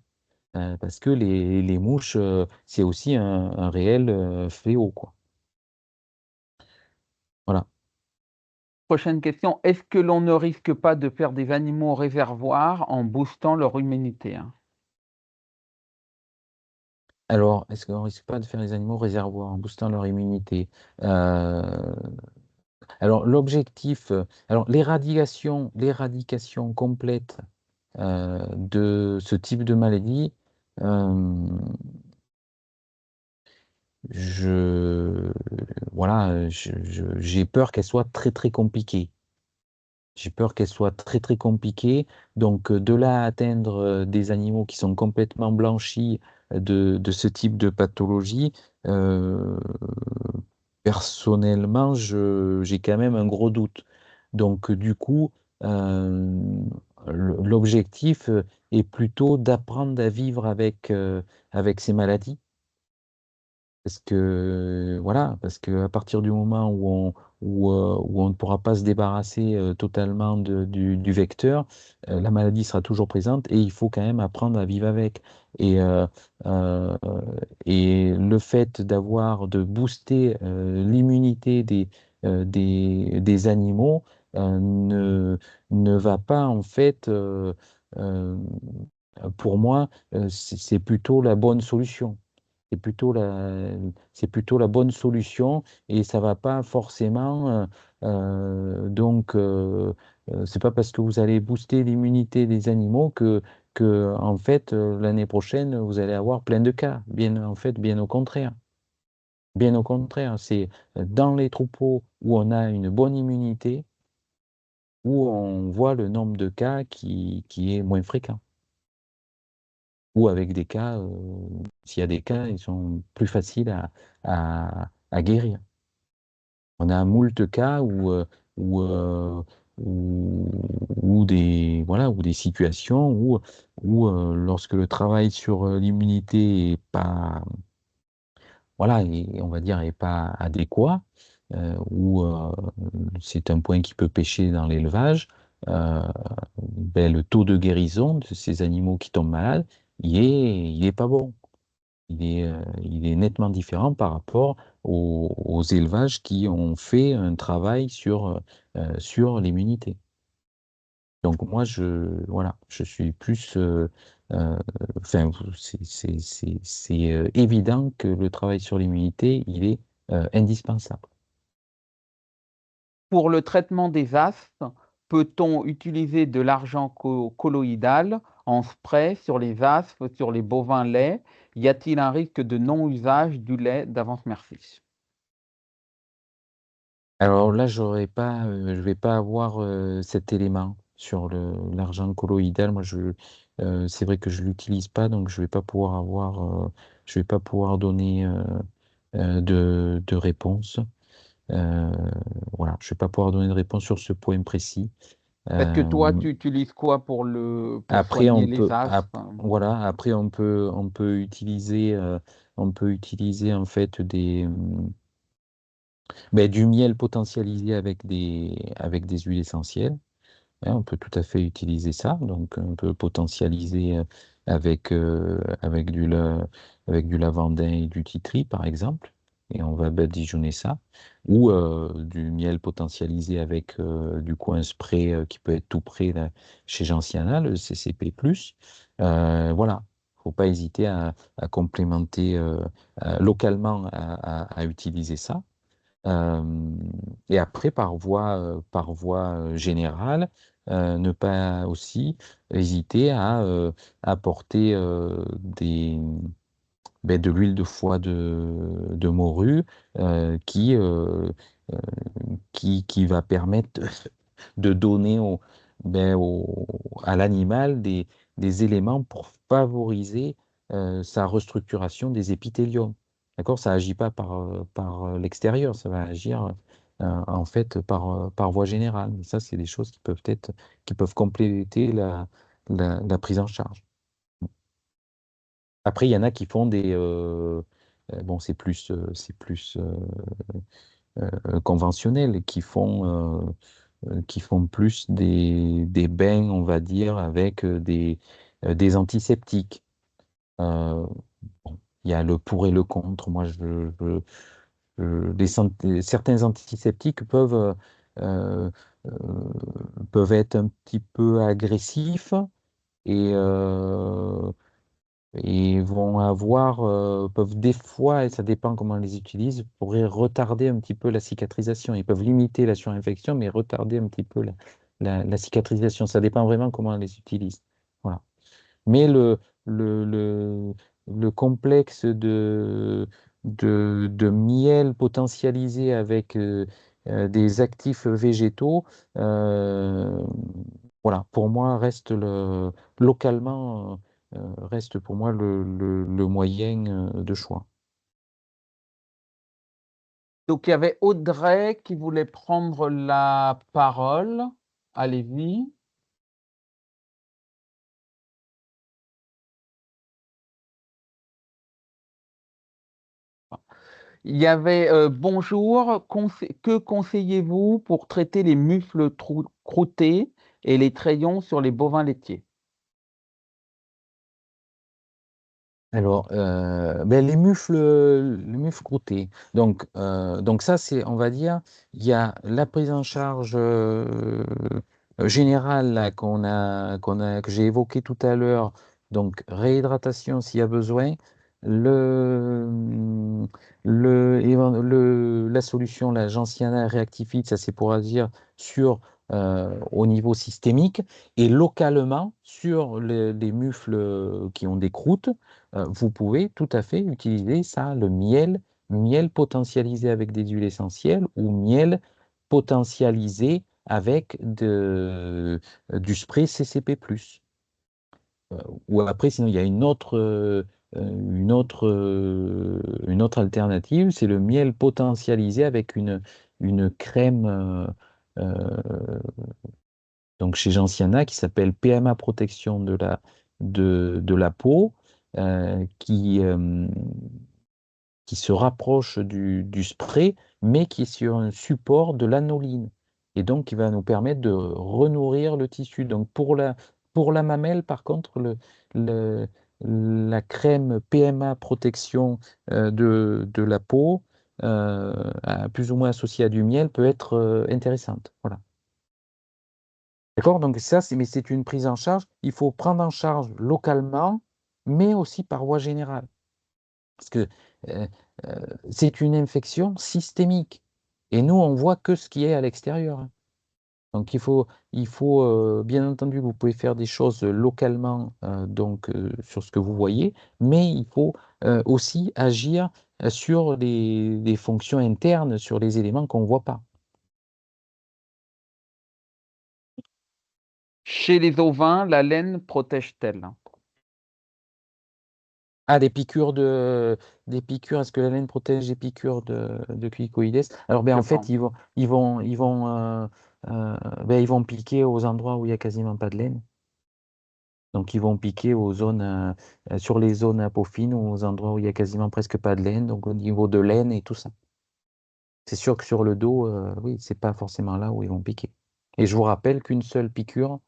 Parce que les mouches, c'est aussi un réel fléau, quoi. Voilà. Prochaine question, est-ce que l'on ne risque pas de faire des animaux réservoirs en boostant leur immunité, hein? Alors, est-ce qu'on risque pas de faire les animaux réservoirs en boostant leur immunité? Euh, alors, l'éradication complète de ce type de maladie, euh, je, voilà, j'ai peur qu'elle soit très très compliquée. J'ai peur qu'elle soit très très compliquée. Donc de là à atteindre des animaux qui sont complètement blanchis de ce type de pathologie, euh, personnellement, j'ai quand même un gros doute. Donc du coup, euh, l'objectif est plutôt d'apprendre à vivre avec ces maladies. Parce que à partir du moment où on ne pourra pas se débarrasser totalement du vecteur, la maladie sera toujours présente et il faut quand même apprendre à vivre avec. Et, euh, euh, et le fait de booster l'immunité des animaux ne va pas en fait, euh, pour moi, c'est plutôt la bonne solution. C'est plutôt c'est plutôt la bonne solution et ça va pas forcément. C'est pas parce que vous allez booster l'immunité des animaux que en fait, l'année prochaine, vous allez avoir plein de cas. Bien, en fait, bien au contraire. Bien au contraire, c'est dans les troupeaux où on a une bonne immunité où on voit le nombre de cas qui est moins fréquent. Ou avec des cas, s'il y a des cas, ils sont plus faciles à guérir. On a moult cas où, euh, où, où des situations lorsque le travail sur l'immunité est pas, voilà, on va dire, est pas adéquat, ou c'est un point qui peut pêcher dans l'élevage, euh, ben, le taux de guérison de ces animaux qui tombent malades, il est pas bon. il est nettement différent par rapport aux élevages qui ont fait un travail sur l'immunité. Donc moi, voilà, je suis plus, enfin, c'est évident que le travail sur l'immunité, il est indispensable. Pour le traitement des astes, peut-on utiliser de l'argent colloïdal en spray sur les astes, sur les bovins laits? Y a-t-il un risque de non-usage du lait d'avance merci? Alors là, je vais pas avoir cet élément sur l'argent colloïdal. Moi, c'est vrai que je l'utilise pas, donc je vais pas pouvoir donner de réponse. Euh, voilà, je vais pas pouvoir donner de réponse sur ce point précis. Est-ce que toi, Euh, tu utilises quoi pour après, soigner les astes? voilà, après on peut utiliser en fait du miel potentialisé avec des huiles essentielles. Hein, on peut tout à fait utiliser ça. Donc, on peut potentialiser avec du lavandin et du titri, par exemple. Et on va badigeonner ça. Ou du miel potentialisé avec du coup un spray qui peut être tout prêt là, chez Gentiana, le CCP+. Voilà. Faut pas hésiter à complémenter localement à utiliser ça. Euh, et après, par voie générale, ne pas aussi hésiter à apporter de l'huile de foie de morue euh, qui, euh, euh, qui va permettre de donner à l'animal des éléments pour favoriser sa restructuration des épithéliums. D'accord? Ça agit pas par l'extérieur, ça va agir en fait par voie générale. Mais ça, c'est des choses qui peuvent compléter la prise en charge. Après, il y en a qui font bon, c'est plus conventionnel, qui font plus des bains, on va dire, avec des antiseptiques. Euh, bon, il y a le pour et le contre. Moi, certains antiseptiques euh, euh, peuvent être un petit peu agressifs et, euh, et peuvent des fois, et ça dépend comment on les utilise, pourraient retarder un petit peu la cicatrisation. Ils peuvent limiter la surinfection, mais retarder un petit peu la cicatrisation. Ça dépend vraiment comment on les utilise. Voilà. Mais le, le, le complexe de miel potentialisé avec des actifs végétaux, euh, voilà, pour moi, localement, reste pour moi le moyen de choix. Donc, il y avait Audrey qui voulait prendre la parole. Allez-y. Il y avait bonjour, que conseillez-vous pour traiter les mufles croûtés et les trayons sur les bovins laitiers? Alors, les mufles croûtés. Donc ça, on va dire, il y a la prise en charge générale là, que j'ai évoquée tout à l'heure. Donc, réhydratation s'il y a besoin. Le, la solution, la gentiana réactifide, ça c'est pour agir au niveau systémique et localement sur les mufles qui ont des croûtes vous pouvez tout à fait utiliser ça, miel potentialisé avec des huiles essentielles ou miel potentialisé avec du spray CCP+. Ou après, sinon, il y a une autre alternative, c'est le miel potentialisé avec une crème donc chez Gentiana qui s'appelle PMA Protection de la peau, qui se rapproche du spray, mais qui est sur un support de l'anoline. Et donc, qui va nous permettre de renourrir le tissu. Donc, pour la mamelle, par contre, la crème PMA protection de la peau, plus ou moins associée à du miel, peut être intéressante. Voilà. D'accord? Donc ça, mais c'est une prise en charge. Il faut prendre en charge localement, mais aussi par voie générale. Parce que euh, c'est une infection systémique. Et nous, on voit que ce qui est à l'extérieur, hein. Donc bien entendu, vous pouvez faire des choses localement donc, sur ce que vous voyez, mais il faut aussi agir sur les fonctions internes, sur les éléments qu'on ne voit pas. Chez les ovins, la laine protège-t-elle? Ah, des piqûres, est-ce que la laine protège des piqûres de culicoïdes? Alors, ben, Je en fait, pense. ils vont piquer aux endroits où il n'y a quasiment pas de laine. Donc, ils vont piquer sur les zones apophynes ou aux endroits où il n'y a quasiment presque pas de laine, donc au niveau de laine et tout ça. C'est sûr que sur le dos, oui, c'est pas forcément là où ils vont piquer. Et je vous rappelle qu'une seule piqûre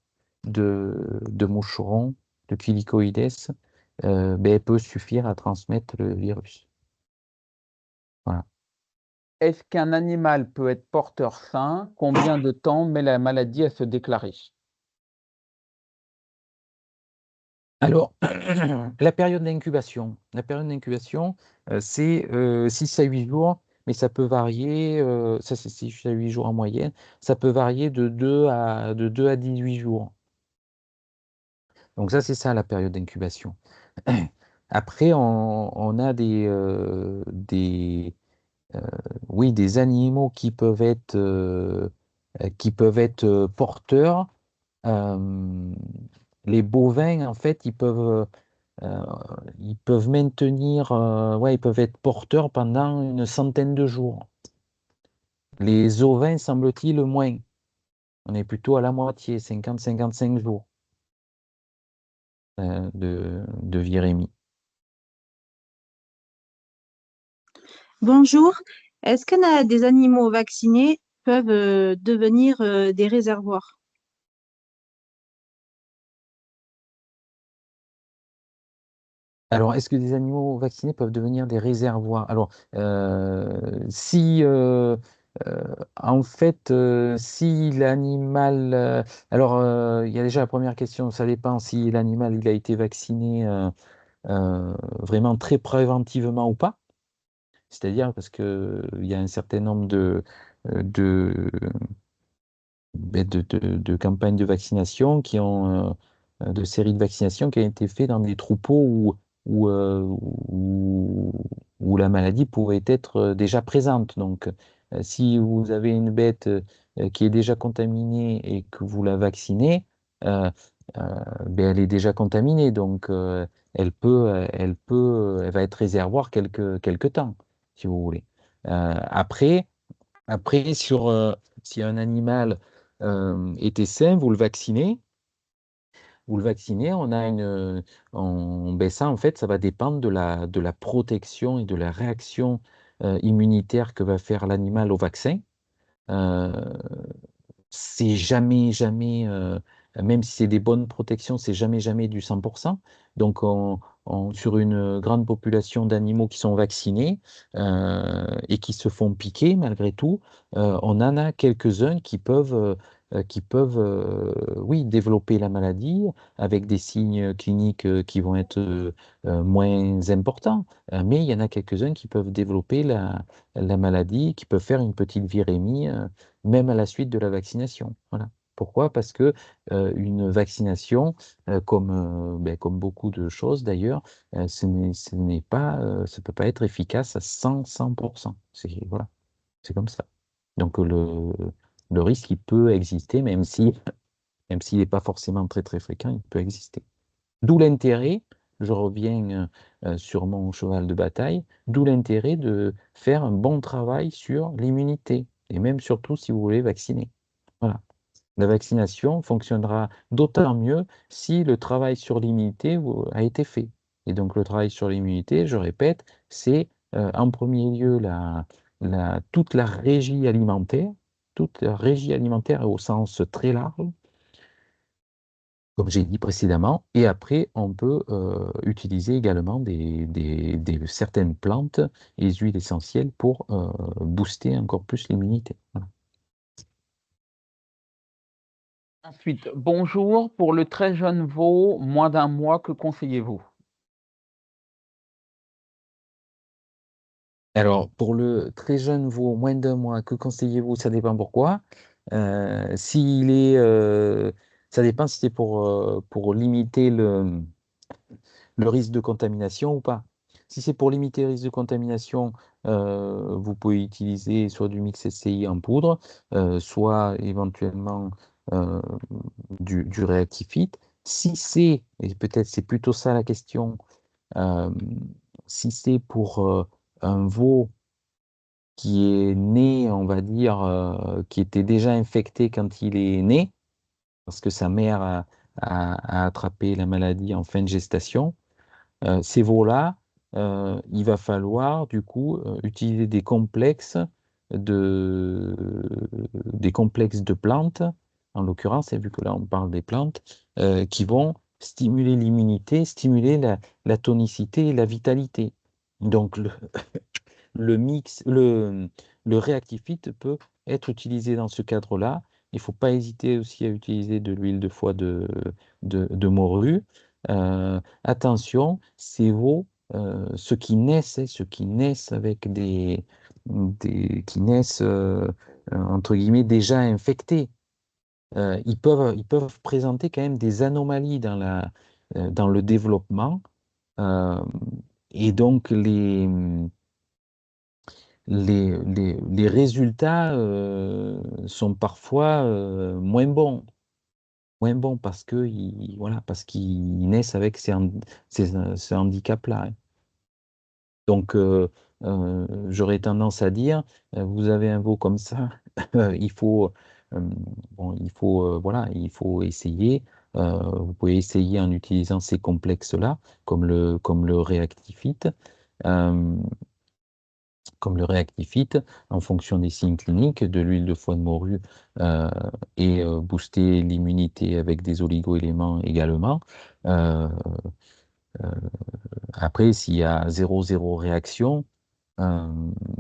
de moucheron, de culicoïdes, ben, peut suffire à transmettre le virus. Voilà. Est-ce qu'un animal peut être porteur sain? Combien de temps met la maladie à se déclarer? Alors, la période d'incubation, c'est 6 à 8 jours, mais ça peut varier, ça c'est 6 à 8 jours en moyenne, ça peut varier de deux à 18 jours. Donc ça, c'est ça la période d'incubation. Après, on a euh, oui, des animaux qui peuvent être porteurs. Euh, les bovins, en fait, euh, ils peuvent maintenir, ouais, ils peuvent être porteurs pendant une centaine de jours. Les ovins, semble-t-il, moins. On est plutôt à la moitié, 50-55 jours de virémie. Bonjour. Est-ce que des animaux vaccinés peuvent devenir des réservoirs? Alors, est-ce que des animaux vaccinés peuvent devenir des réservoirs? Alors, si, en fait, si l'animal, il y a déjà la première question, ça dépend si l'animal il a été vacciné vraiment très préventivement ou pas. C'est-à-dire parce que il y a un certain nombre euh, de, de campagnes de vaccination de séries de vaccination qui ont été faites dans des troupeaux où, euh, où, où la maladie pouvait être déjà présente. Donc, si vous avez une bête qui est déjà contaminée et que vous la vaccinez, euh, ben, elle est déjà contaminée. Donc, elle va être réservoir quelque temps, si vous voulez. Après, si un animal était sain, vous le vaccinez, ben ça, en fait, ça va dépendre de la protection et de la réaction immunitaire que va faire l'animal au vaccin. Euh, c'est jamais, jamais, même si c'est des bonnes protections, c'est jamais, jamais du 100%. Donc, sur une grande population d'animaux qui sont vaccinés et qui se font piquer malgré tout, on en a quelques-uns qui peuvent, oui, développer la maladie avec des signes cliniques qui vont être moins importants. Mais il y en a quelques-uns qui peuvent développer la maladie, qui peuvent faire une petite virémie même à la suite de la vaccination. Voilà. Pourquoi? Parce que une vaccination, comme beaucoup de choses d'ailleurs, ça peut pas être efficace à 100%. Voilà, c'est comme ça. Donc le risque, il peut exister, même s'il n'est pas forcément très très fréquent, il peut exister. D'où l'intérêt, je reviens sur mon cheval de bataille, d'où l'intérêt de faire un bon travail sur l'immunité, et même surtout si vous voulez vacciner. Voilà. La vaccination fonctionnera d'autant mieux si le travail sur l'immunité a été fait. Et donc le travail sur l'immunité, je répète, c'est en premier lieu toute la régie alimentaire, toute la régie alimentaire au sens très large, comme j'ai dit précédemment. Et après, on peut utiliser également certaines plantes et les huiles essentielles pour booster encore plus l'immunité. Voilà. Ensuite, bonjour, pour le très jeune veau, moins d'un mois, que conseillez-vous? Alors, pour le très jeune veau, moins d'un mois, que conseillez-vous? Ça dépend pourquoi. S'il est, ça dépend si c'est pour limiter le risque de contamination ou pas. Si c'est pour limiter le risque de contamination, vous pouvez utiliser soit du mix SCI en poudre, soit éventuellement euh, du Reactifit. Si c'est, et peut-être c'est plutôt ça la question, euh, si c'est pour un veau qui est né, on va dire, qui était déjà infecté quand il est né, parce que sa mère a attrapé la maladie en fin de gestation, ces veaux-là, il va falloir du coup utiliser des complexes de plantes, en l'occurrence, et vu que là on parle des plantes, qui vont stimuler l'immunité, stimuler la tonicité et la vitalité. Donc le mix, le Reactifit peut être utilisé dans ce cadre-là. Il ne faut pas hésiter aussi à utiliser de l'huile de foie de morue. Attention, ces veaux, ceux qui naissent avec qui naissent entre guillemets déjà infectés, ils peuvent présenter quand même des anomalies dans le développement. euh, et donc les résultats sont parfois moins bons parce que voilà, parce qu'ils naissent avec ces handicaps-là. Hein. Donc, j'aurais tendance à dire, vous avez un veau comme ça, il faut, euh, bon, voilà, il faut essayer. Vous pouvez essayer en utilisant ces complexes-là, comme le Reactifit. Euh, comme le Reactifit, en fonction des signes cliniques, de l'huile de foie de morue euh, et booster l'immunité avec des oligo-éléments également. Euh, euh, Après, s'il y a zéro réaction, euh,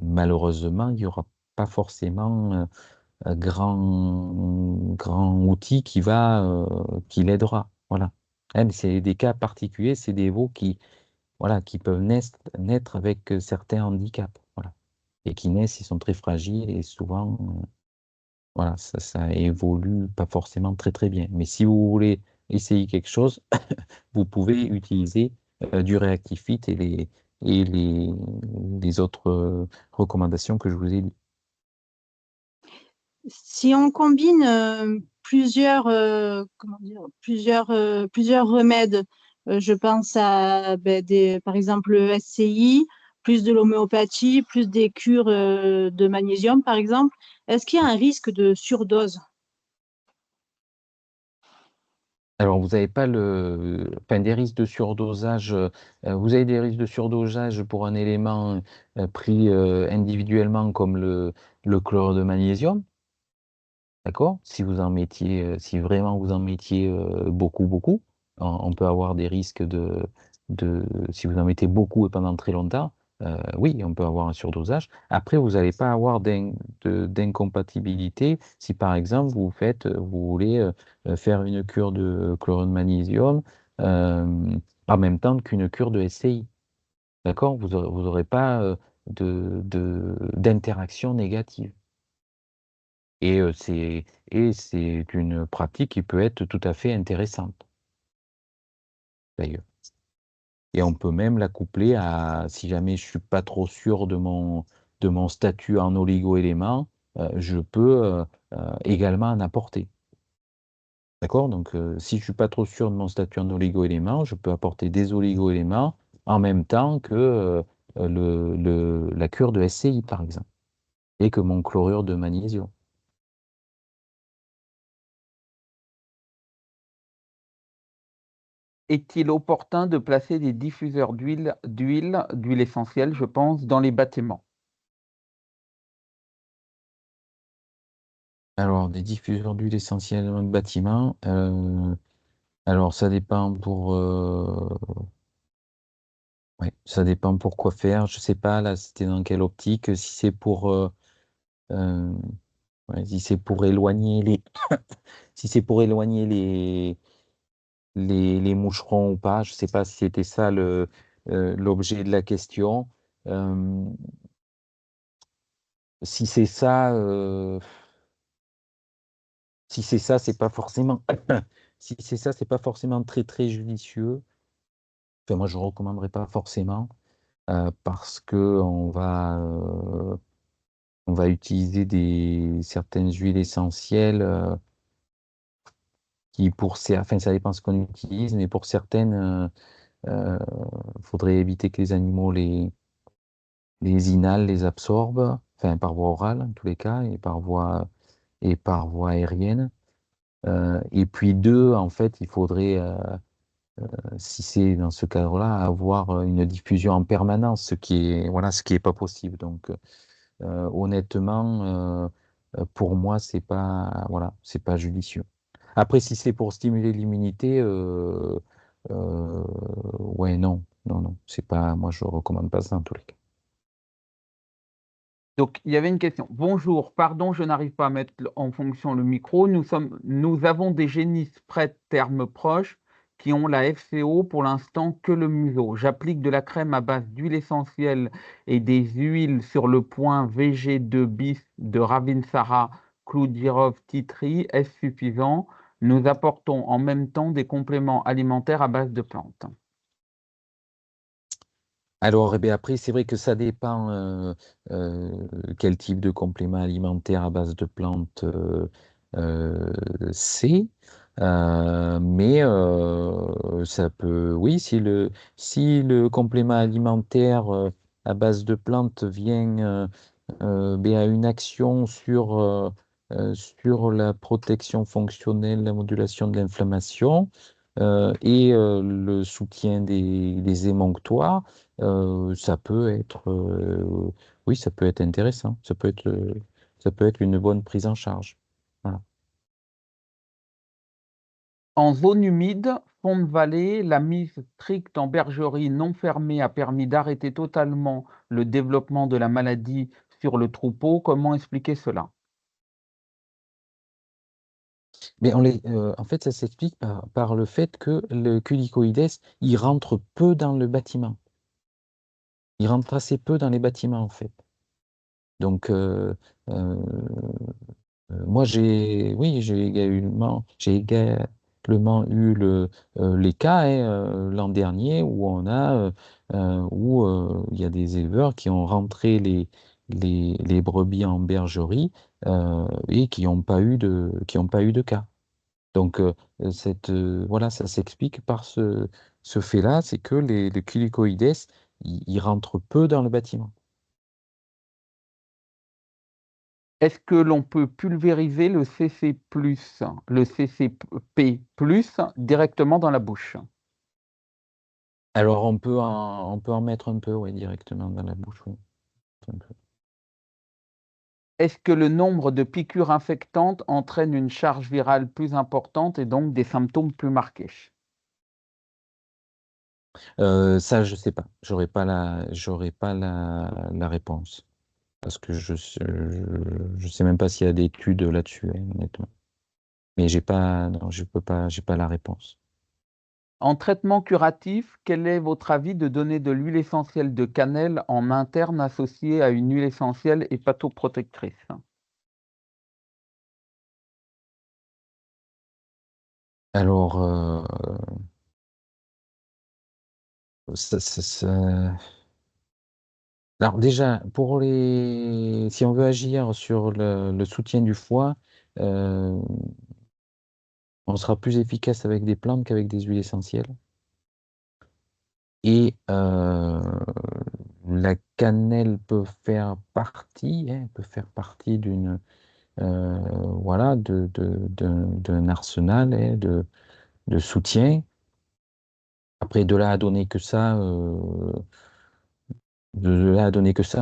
malheureusement, il n'y aura pas forcément un grand outil qui l'aidera. Voilà. Hein, mais c'est des cas particuliers, c'est des veaux voilà, qui peuvent naître avec certains handicaps. Voilà. Et qui naissent, ils sont très fragiles et souvent, voilà, ça évolue pas forcément très bien. Mais si vous voulez essayer quelque chose, vous pouvez utiliser du Reactifit les autres recommandations que je vous ai dit. Si on combine plusieurs remèdes, je pense à par exemple le SCI, plus de l'homéopathie, plus des cures de magnésium, par exemple, est-ce qu'il y a un risque de surdose? Alors, vous n'avez pas enfin, des risques de surdosage. Vous avez des risques de surdosage pour un élément pris individuellement comme le chlorure de magnésium. D'accord? Si vous en mettiez, si vraiment vous en mettiez beaucoup, on peut avoir des risques si vous en mettez beaucoup et pendant très longtemps, oui, on peut avoir un surdosage. Après, vous n'allez pas avoir d'incompatibilité si par exemple vous voulez faire une cure de chlorure de magnésium en même temps qu'une cure de SCI. D'accord? Vous aurez pas d'interaction négative. Et c'est une pratique qui peut être tout à fait intéressante, d'ailleurs. Et on peut même la coupler si jamais je suis pas trop sûr de mon statut en oligo-éléments, je peux également en apporter. D'accord? Donc, si je suis pas trop sûr de mon statut en oligo-éléments, je peux apporter des oligo-éléments en même temps que la cure de SCI, par exemple, et que mon chlorure de magnésium. Est-il opportun de placer des diffuseurs d'huile essentielle, je pense, dans les bâtiments? Alors, des diffuseurs d'huile essentielle dans le bâtiment. Alors, ça dépend ouais, ça dépend pour quoi faire. Je sais pas, là, c'était dans quelle optique. Si c'est euh, ouais, si c'est pour éloigner si c'est pour éloigner les moucherons ou pas, je sais pas si c'était ça l'objet de la question. Euh, si c'est ça, si c'est ça, c'est pas forcément, si c'est ça, c'est pas forcément très très judicieux. Enfin, moi, je recommanderais pas forcément parce que on va utiliser certaines huiles essentielles qui, enfin, ça dépend ce qu'on utilise, mais pour certaines, faudrait éviter que les animaux les inhalent, les absorbent, enfin, par voie orale, en tous les cas, et par voie aérienne. Et puis deux, en fait, il faudrait, si c'est dans ce cadre-là, avoir une diffusion en permanence, voilà, ce qui est pas possible. Donc, honnêtement, pour moi, voilà, c'est pas judicieux. Après, si c'est pour stimuler l'immunité, ouais, non, non, non, c'est pas, moi, je recommande pas ça en tous les cas. Donc, il y avait une question. Bonjour, pardon, je n'arrive pas à mettre en fonction le micro. Nous avons des génisses près de termes proches qui ont la FCO pour l'instant que le museau. J'applique de la crème à base d'huile essentielle et des huiles sur le point VG2 bis de Ravinsara, clou de girofle, tea tree. Est-ce suffisant? Nous apportons en même temps des compléments alimentaires à base de plantes. Alors, eh bien, après, c'est vrai que ça dépend quel type de complément alimentaire à base de plantes c'est. Mais ça peut, oui, si le complément alimentaire à base de plantes vient ben, à une action sur la protection fonctionnelle, la modulation de l'inflammation et le soutien des émonctoires, oui, ça peut être intéressant. Ça peut être une bonne prise en charge. Voilà. En zone humide, fond de vallée, la mise stricte en bergerie non fermée a permis d'arrêter totalement le développement de la maladie sur le troupeau. Comment expliquer cela? Mais en fait, ça s'explique par le fait que le culicoïdes, il rentre peu dans le bâtiment. Il rentre assez peu dans les bâtiments, en fait. Donc, euh, moi, oui, j'ai également eu les cas hein, l'an dernier où il y a des éleveurs qui ont rentré les brebis en bergerie et qui ont pas eu de cas. Donc, voilà, ça s'explique par ce fait-là, c'est que les culicoïdes, ils rentrent peu dans le bâtiment. Est-ce que l'on peut pulvériser le le CCP+, directement dans la bouche? Alors, on peut en mettre un peu, ouais, directement dans la bouche, oui. Un peu. Est-ce que le nombre de piqûres infectantes entraîne une charge virale plus importante et donc des symptômes plus marqués? Ça, je sais pas. J'aurais pas la réponse. Parce que je sais même pas s'il y a des études là-dessus, hein, honnêtement. Mais non, j'ai pas la réponse. En traitement curatif, quel est votre avis de donner de l'huile essentielle de cannelle en interne associée à une huile essentielle hépatoprotectrice? Alors, alors déjà, si on veut agir sur le soutien du foie, euh, on sera plus efficace avec des plantes qu'avec des huiles essentielles. Et la cannelle peut faire partie, hein, peut faire partie voilà, d'un arsenal hein, de soutien. Après, de là à donner que ça,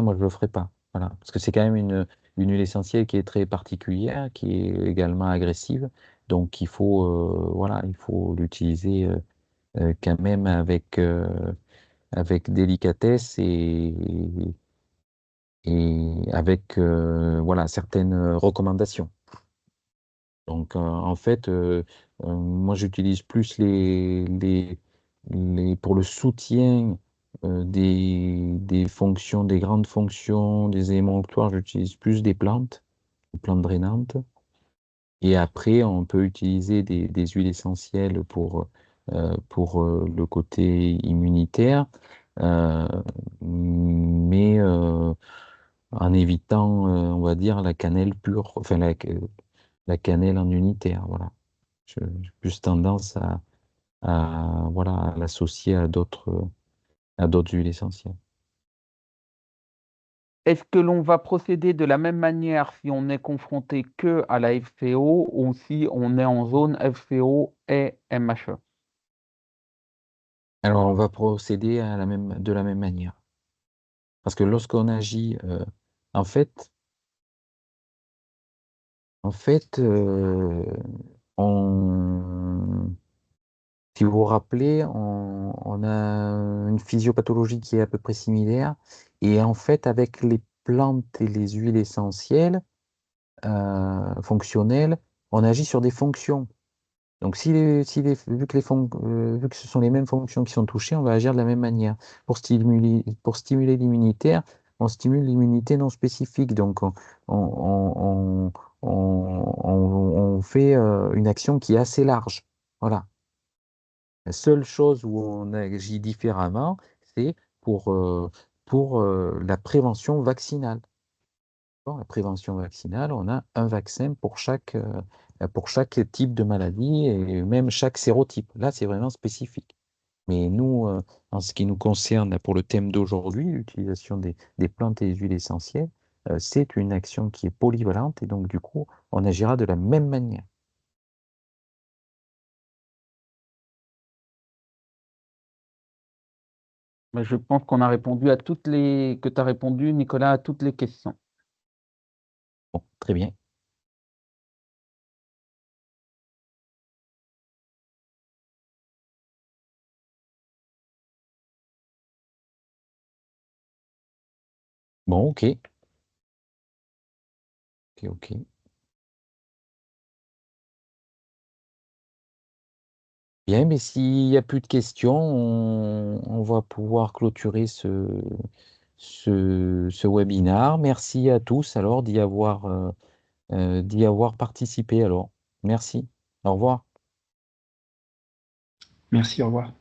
moi je le ferai pas. Voilà, parce que c'est quand même une huile essentielle qui est très particulière, qui est également agressive. Donc voilà, il faut l'utiliser quand même avec délicatesse et avec voilà, certaines recommandations. Donc en fait, moi j'utilise plus pour le soutien des fonctions, des grandes fonctions, des éléments octoires, j'utilise plus des plantes drainantes. Et après, on peut utiliser des huiles essentielles pour le côté immunitaire, euh, mais en évitant, on va dire, la cannelle pure, enfin la cannelle en unitaire. Voilà. J'ai plus tendance voilà, à l'associer à d'autres huiles essentielles. Est-ce que l'on va procéder de la même manière si on n'est confronté que à la FCO ou si on est en zone FCO et MHE? Alors, on va procéder de la même manière. Parce que lorsqu'on agit, en fait, on, si vous vous rappelez, on a une physiopathologie qui est à peu près similaire. Et en fait, avec les plantes et les huiles essentielles fonctionnelles, on agit sur des fonctions. Donc, vu que ce sont les mêmes fonctions qui sont touchées, on va agir de la même manière. Pour stimuler l'immunitaire, on stimule l'immunité non spécifique. Donc, on- on fait une action qui est assez large. Voilà. La seule chose où on agit différemment, c'est pour la prévention vaccinale. Bon, la prévention vaccinale, on a un vaccin pour chaque type de maladie et même chaque sérotype. Là, c'est vraiment spécifique. Mais nous, en ce qui nous concerne, là, pour le thème d'aujourd'hui, l'utilisation des plantes et des huiles essentielles, c'est une action qui est polyvalente et donc, du coup, on agira de la même manière. Mais je pense qu'on a répondu que tu as répondu, Nicolas, à toutes les questions. Bon, très bien. Bon, ok. Ok, ok. Bien, mais s'il n'y a plus de questions, on va pouvoir clôturer ce webinaire. Merci à tous alors d'y avoir participé alors. Merci. Au revoir. Merci, au revoir.